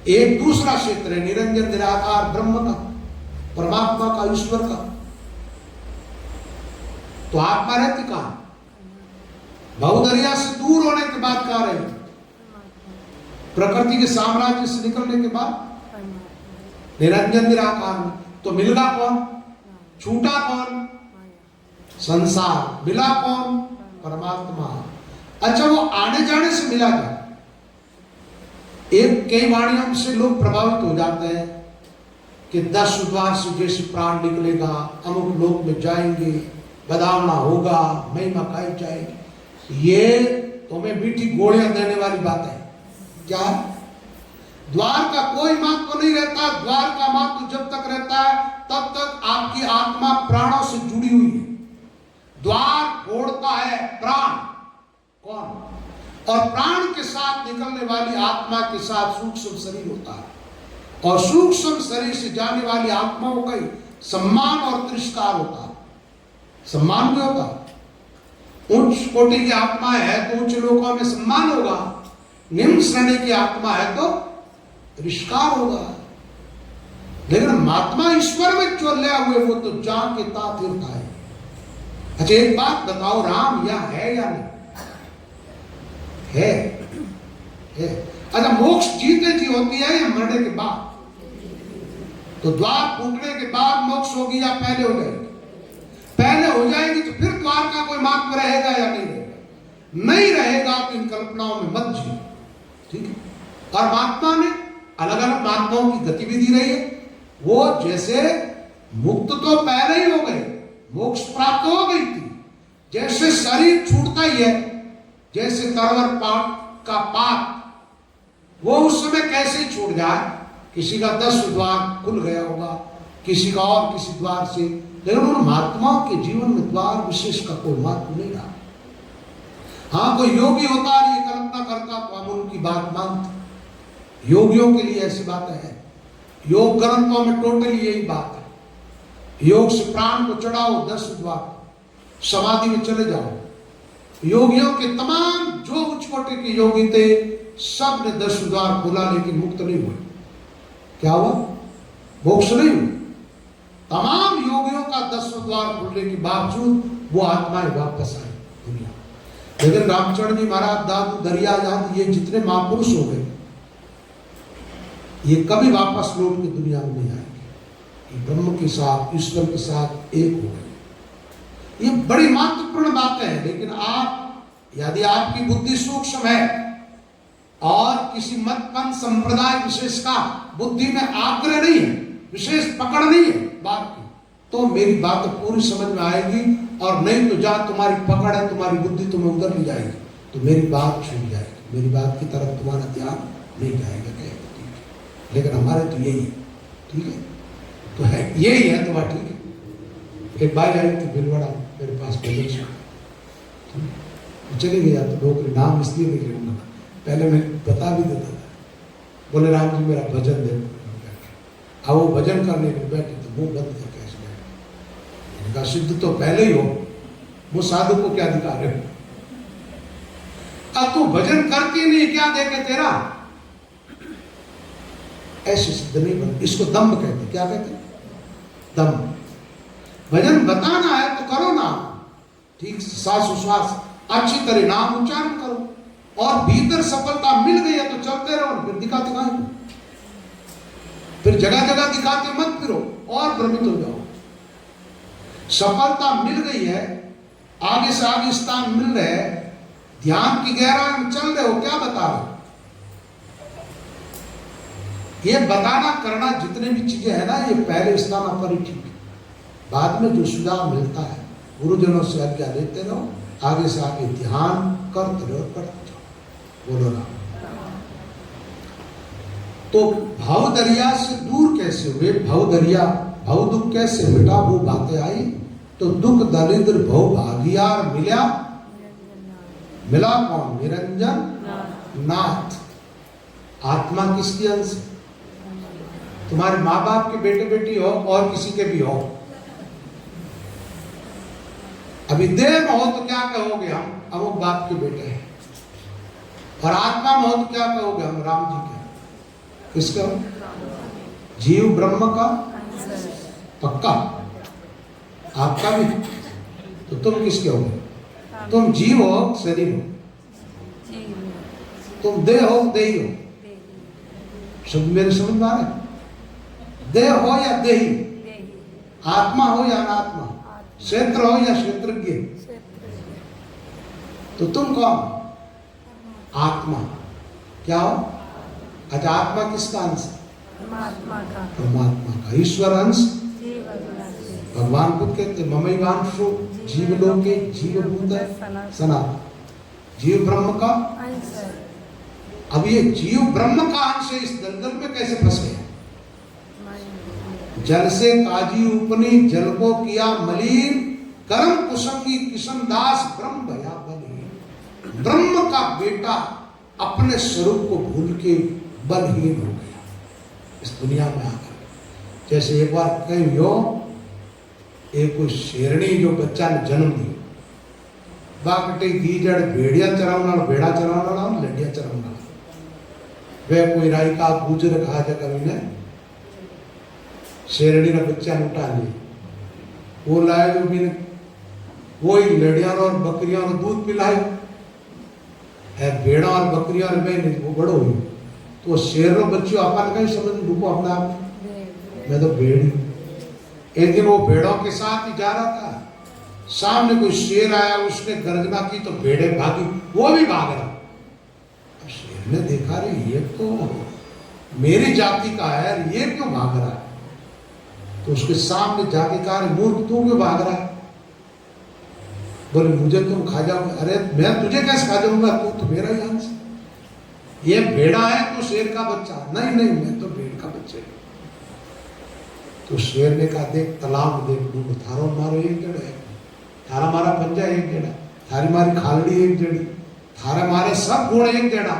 एक दूसरा क्षेत्र है निरंजन निराकार ब्रह्म का, परमात्मा का, ईश्वर का। तो आत्मा रहती कहां? भवदरिया से दूर होने के बाद कहां रहेगी? प्रकृति के साम्राज्य से निकलने के बाद निरंजन निराकार में। तो मिलगा कौन? छूटा कौन? संसार। मिला कौन? परमात्मा। अच्छा वो आने जाने से मिला क्या? एक कई वाणियों से लोग प्रभावित हो जाते हैं कि 10 द्वार से जैसे प्राण निकलेगा, अमुक लोक में जाएंगे, बदावना होगा, महिमा गाई जाएगी। ये तुम्हें मीठी गोलियां देने वाली बात है। क्या? द्वार का कोई महत्व नहीं रहता। द्वार का महत्व जब तक रहता है तब तक आपकी आत्मा प्राणों से जुड़ी हुई है। द्वार फोड़ता है प्राण। कौन? और प्राण के साथ निकलने वाली आत्मा के साथ सूक्ष्म शरीर होता है, और सूक्ष्म शरीर से जाने वाली आत्माओं का ही सम्मान और तिरस्कार होता है। सम्मान भी होता है। उच्च कोटि की आत्मा है तो उच्च लोकों में सम्मान होगा, निम्न श्रेणी की आत्मा है तो तिरस्कार होगा। लेकिन महात्मा ईश्वर में जो ले हुए वो तो जाके तीर्थ है। अच्छा एक बात बताओ, राम यहाँ है या नहीं? है। अच्छा मोक्ष जीते जी होती है या मरने के बाद? तो द्वार फूटने के बाद मोक्ष होगी या पहले हो जाएगी? पहले हो जाएगी। तो फिर द्वार का कोई महत्व रहेगा या नहीं रहेगा? नहीं रहेगा तो इन कल्पनाओं में मत जियो। ठीक है। और महात्मा ने अलग अलग महात्माओं की गतिविधि रही है। वो जैसे मुक्त तो पहले ही हो गए, मोक्ष प्राप्त हो गई थी, जैसे शरीर छूटता ही है, जैसे तरवर का पात, वो उस समय कैसे छूट जाए। किसी का 10 द्वार खुल गया होगा, किसी का और किसी द्वार से, लेकिन उन महात्माओं के जीवन में द्वार विशेष का कोई महत्व नहीं रहा। हाँ, कोई योगी होता और ये कल्पना करता तो हम उनकी बात मानते। योगियों के लिए ऐसी बातें हैं। योग ग्रंथों में टोटली यही बात है। योग से प्राण को चढ़ाओ 10 द्वार, समाधि में चले जाओ। योगियों के तमाम जो उच्च कोटि के योगी थे, सब ने 10 द्वार खोला, लेकिन मुक्त नहीं हुए। क्या हुआ? मोक्ष नहीं हुआ। तमाम योगियों का 10 द्वार खुलने के बावजूद वो आत्माएं वापस आई दुनिया। लेकिन रामचंद्र जी महाराज, दादू दरियाजाद, ये जितने महापुरुष हो गए, ये कभी वापस लौट के दुनिया में नहीं आएंगे। ये ब्रह्म के साथ, ईश्वर के साथ एक हो गए। ये बड़ी महत्वपूर्ण बातें हैं। लेकिन आप, यदि आपकी बुद्धि सूक्ष्म है और किसी मतपंथ संप्रदाय विशेष का बुद्धि में आग्रह नहीं है, विशेष पकड़ नहीं है बात की, तो मेरी बात पूरी समझ में आएगी। और नहीं तो जहां तुम्हारी पकड़ है, तुम्हारी बुद्धि तुम्हें उधर ले जाएगी, तो मेरी बात छूट जाएगी, मेरी बात की तरफ तुम्हारा ध्यान नहीं जाएगा। लेकिन हमारे तो यही है, ठीक है, तो है यही है, तो बात ठीक है। एक बार आई थी भिलवाड़ा मेरे पास, चली गया तो नौकरी नाम इसलिए नहीं लेना, पहले मैं बता भी देता था। बोले राम जी मेरा भजन दे। अब वो भजन करने के बैठे तो मुंह बंद करके ऐसे बैठे। इनका सिद्ध तो पहले ही हो, वो साधु को क्या दिखा रहे हो? अब तू भजन करके नहीं, क्या देखे तेरा? ऐसे सिद्ध नहीं बन, इसको दम्भ कहते। क्या कहते? दम्भ। भजन बताना है तो करो ना, ठीक, सांस उश्वास अच्छी तरह नाम उच्चारण करो, और भीतर सफलता मिल गई है तो चलते रहो, फिर दिखाते कहां? फिर जगह जगह दिखाते मत फिरो और भ्रमित हो जाओ। सफलता मिल गई है, आगे से आगे स्थान मिल रहे हैं, ध्यान की गहराई में चल रहे हो, क्या बता रहे हो? ये बताना करना जितने भी चीजें है ना, ये पहले स्थान पर ही ठीक है। बाद में जो सुझाव मिलता है, गुरुजनों से आज्ञा लेते रहो, आगे से आगे ध्यान करते रहो, करते जाओ। बोलो ना। तो भाव दरिया से दूर कैसे हुए? भाव दरिया, भाव दुख कैसे मिटा? वो बातें आई तो दुख दरिद्र भव भागियार मिला। मिला कौन? निरंजन नाथ। आत्मा किसकी अंश? तुम्हारे माँ बाप के बेटे बेटी हो और किसी के भी हो। अभी देह में हो तो क्या कहोगे? हम अमुक बाप के बेटे हैं। और आत्मा में हो तो क्या कहोगे? हम राम जी के। किसका? जीव ब्रह्म का पक्का। आपका भी। तो तुम किसके हो? तुम जीव हो, शरीर हो। तुम देह हो, देही हो। शब्द मेरे समझ में आ रहे? देह हो या देही, आत्मा हो या अनात्मा, क्षेत्र हो या क्षेत्रज्ञ, तो तुम कौन? आत्मा। क्या हो? अच्छा, आत्मा किसका अंश? परमात्मा का। ईश्वर अंश भगवान खुद कहते ममैवांशो जीवलोके जीवभूत सनातन। जीव ब्रह्म का। अब ये जीव ब्रह्म का अंश इस दलदल में कैसे फंस गया? जल से काजी उपनी, जल को किया मलिन, कर्म कुसंगी किशन दास ब्रह्म भया बलहीन। ब्रह्म का बेटा अपने स्वरूप को भूल के बलहीन हो गया इस दुनिया में आकर। जैसे एक बार कहीं हो, एक कोई शेरनी जो बच्चा ने जन्म दिया, बाकटे गीजड़ भेड़िया चरावना, भेड़ा चरावना, लड्डिया चरावना, वह कोई राय का गुजर कहा जा कभी ने शेरनी ने बच्चा उठा लिया, वो लाए जो भी वही लड़िया और बकरियां और दूध पिलाए, भेड़ा और बकरियां और वो बड़ो हुई, तो शेर और बच्चों अपन का ही समझ रुको अपने आप, मैं तो भेड़ी। एक दिन वो भेड़ों के साथ ही जा रहा था, सामने कोई शेर आया, उसने गर्जना की तो भेड़े भागी, वो भी भाग रहा। शेर ने देखा रे ये तो मेरी जाति का है, ये क्यों भाग रहा है? तो उसके सामने जाके कहा, मूर्ख तू क्यों भाग रहा है? बोले मुझे तुम खा जाओगे, अरे मैं तुझे कैसे खा जाऊंगा, तू तो मेरा ही अंश। ये भेड़ा है तो शेर का बच्चा, नहीं नहीं मैं तो भेड़ का बच्चा। तो शेर ने कहा देख तालाब देख, डूब, थारो मारो एक जड़ है, थारा मारा पंजा एक जड़ा, थारी मारी खालड़ी एक जड़ी, थारे मारे सब गुण एक जड़ा,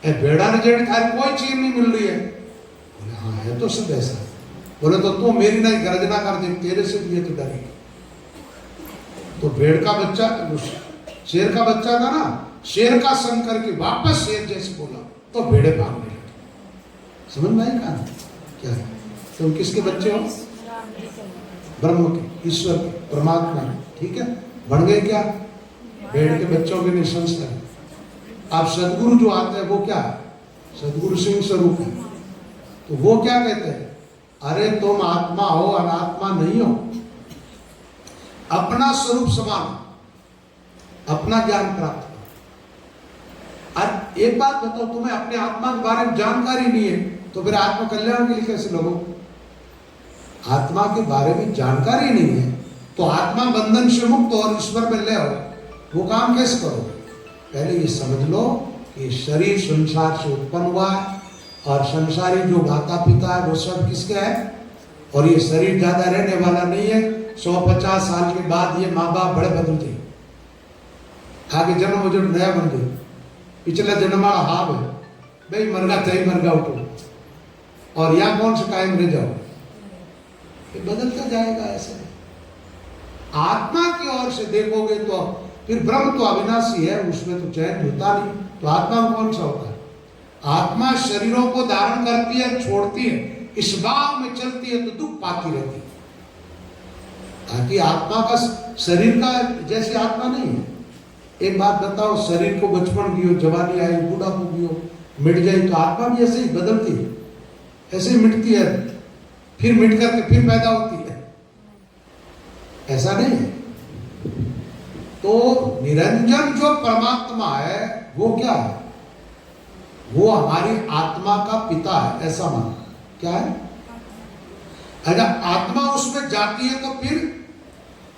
ए भेड़ा ने जड़ी थारी कोई चीज नहीं मिल रही है। बोले हाँ है तो सब ऐसा। बोले तो तू मेरी नहीं गर्जना कर दे, तेरे से भी ये तो डरेगी। तो भेड़ का बच्चा शेर का बच्चा था ना, शेर का संग करके वापस शेर जैसे बोला तो भेड़े भागने लगे। समझ में आई कहानी क्या है? तुम किसके बच्चे हो? ब्रह्म के, ईश्वर के, परमात्मा के, ठीक है। बन गए क्या? भेड़ के बच्चों के निशंस है। अब सदगुरु जो आते हैं वो क्या है? सदगुरु सिंह स्वरूप है। तो वो क्या कहते हैं? अरे तुम आत्मा हो, अनात्मा नहीं हो, अपना स्वरूप समान, अपना ज्ञान प्राप्त करो। अब एक बात बताओ, तुम्हें अपने आत्मा के बारे में जानकारी नहीं है तो फिर आत्म कल्याण के लिए कैसे लगो? आत्मा के बारे में जानकारी नहीं है तो आत्मा बंधन से मुक्त और ईश्वर में ले आओ, वो काम कैसे करोगे? पहले ये समझ लो कि शरीर संसार से उत्पन्न हुआ है और संसारी जो माता पिता है वो सब किसके है, और ये शरीर ज्यादा रहने वाला नहीं है। 150 साल के बाद ये माँ बाप बड़े बदलते, आगे जन्म हो जो नया बन गए, पिछला जन्म वाला हाव है भाई, मरगा तय मरगा उठो, और यहाँ कौन से कायम रह जाओ, ये बदलता जाएगा। ऐसे आत्मा की ओर से देखोगे तो फिर ब्रह्म तो अविनाशी है, उसमें तो चैन होता नहीं, तो आत्मा में कौन सा होता है? आत्मा शरीरों को धारण करती है, छोड़ती है, इस भाव में चलती है तो दुख पाती रहती है। ताकि आत्मा का शरीर का जैसी आत्मा नहीं है। एक बात बताओ, शरीर को बचपन भी हो, जवानी आई, बूढ़ापो भी हो, मिट जाए तो आत्मा भी ऐसे ही बदलती है, ऐसे ही मिटती है, फिर मिट करके फिर पैदा होती है, ऐसा नहीं है। तो निरंजन जो परमात्मा है वो क्या है? वो हमारी आत्मा का पिता है, ऐसा मानो। क्या है? अगर आत्मा उसमें जाती है तो फिर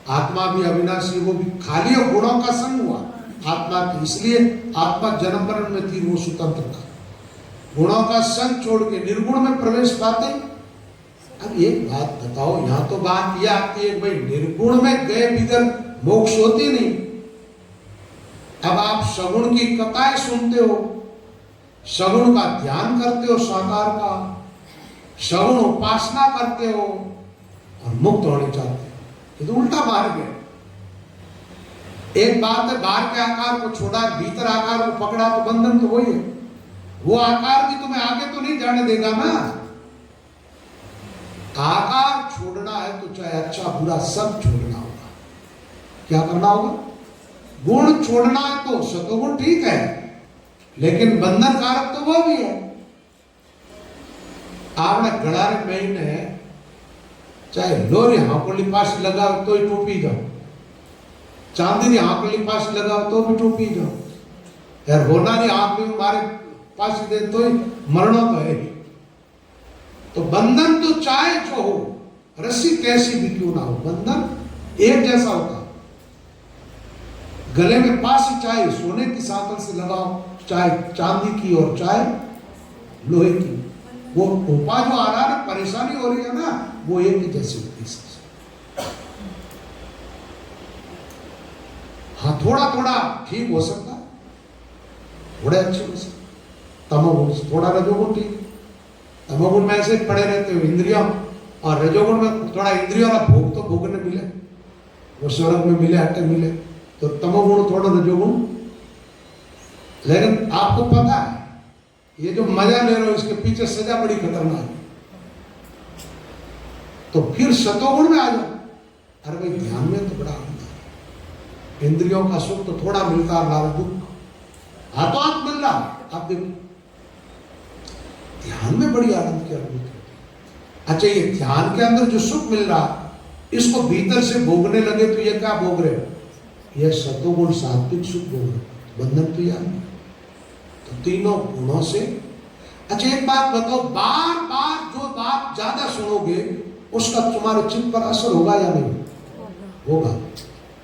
आत्मा भी अविनाशी, वो भी खाली और गुणों का संग हुआ आत्मा की, इसलिए आत्मा जन्म मरण में थी, वो स्वतंत्र था। गुणों का संग छोड़ के निर्गुण में प्रवेश पाते। अब एक बात बताओ, यहां तो बात यह आती है भाई निर्गुण में गए बिगर मोक्ष होती नहीं। अब आप सगुण की कथाएं सुनते हो, सगुण का ध्यान करते हो, साकार का सगुण उपासना करते हो और मुक्त होने चाहते हो, ये तो उल्टा मार्ग है। एक बात है बाहर के आकार को छोड़ा, भीतर आकार को पकड़ा तो बंधन तो वही है। वो आकार भी तुम्हें आगे तो नहीं जाने देगा ना। आकार छोड़ना है तो चाहे अच्छा बुरा सब छोड़ना होगा। क्या करना होगा? गुण छोड़ना है तो सतोगुण ठीक है, लेकिन बंधन कारक तो वो भी है। आपने गड़ारे महीने चाहे लोरी हाकोली पास लगाओ तो ही टोपी जाओ, चांदी हाकोली पास लगाओ तो भी टोपी जाओ, यार होना नहीं आंख में मारे पास दे तो ही मरणों तो है। तो बंधन तो चाहे जो हो, रस्सी कैसी भी क्यों ना हो, बंधन एक जैसा होता। गले में पास चाहे सोने की सातल से लगाओ, चाहे चांदी की और चाहे लोहे की, वो टोपा जो आ रहा है ना, परेशानी हो रही है ना, वो एक ही जैसी होती है। हाँ थोड़ा थोड़ा ठीक हो सकता, थोड़े अच्छे हो सकते, तमोगुण से थोड़ा रजोगुण ठीक। तमोगुण में ऐसे पड़े रहते हो इंद्रियों, और रजोगुण में थोड़ा इंद्रियों का भोग तो भोगने मिले, वो स्वर्ग में मिले, हटे मिले, तो तमोगुण थोड़ा रजोगुण। लेकिन आपको पता है ये जो मजा ले रहे हो इसके पीछे सजा बड़ी खतरनाक है। तो फिर सतोगुण में आ जाओ, अरे भाई ध्यान में तो बड़ा आनंद है, इंद्रियों का सुख तो थोड़ा मिलता है, लाभ दुख हाथों हाथ मिल रहा। आप देखो ध्यान में बड़ी आनंद की अनुभूति होती है। अच्छा ये ध्यान के अंदर जो सुख मिल रहा, इसको भीतर से भोगने लगे तो ये क्या भोग रहे हो? ये सतोगुण सात्विक सुख भोग रहे हो, बंधन तो यार। तो तीनों गुणों से। अच्छा एक बात बताओ, बार बार जो बात ज्यादा सुनोगे उसका तुम्हारे चित्त पर असर होगा या नहीं होगा?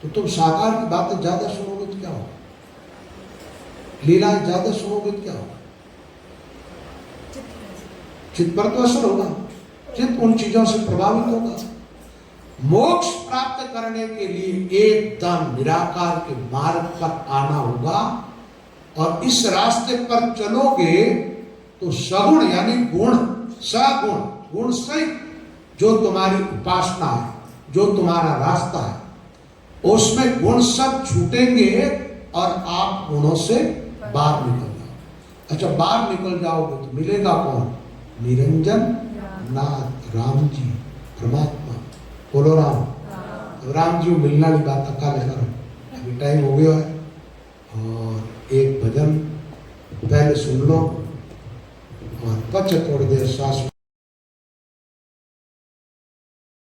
तो तुम साकार की बातें ज्यादा सुनोगे तो क्या होगा, लीलाएं ज्यादा सुनोगे तो क्या होगा, चित्त पर तो असर होगा, चित्त उन चीजों से प्रभावित होगा। मोक्ष प्राप्त करने के लिए एकदम निराकार के मार्ग पर आना होगा, और इस रास्ते पर चलोगे तो सगुण यानी गुण, सगुण गुण सहित जो तुम्हारी उपासना है, जो तुम्हारा रास्ता है, उसमें गुण सब छूटेंगे और आप गुणों से बाहर निकल जाओ। अच्छा, बाहर निकल जाओगे तो मिलेगा कौन? निरंजन नाथ राम जी परमात्मा। बोलो राम। तो राम जी मिलना वाली बात अकाले करो, अभी टाइम हो गया है, और एक भजन पहले सुन लो और पच थोड़ी देर सांस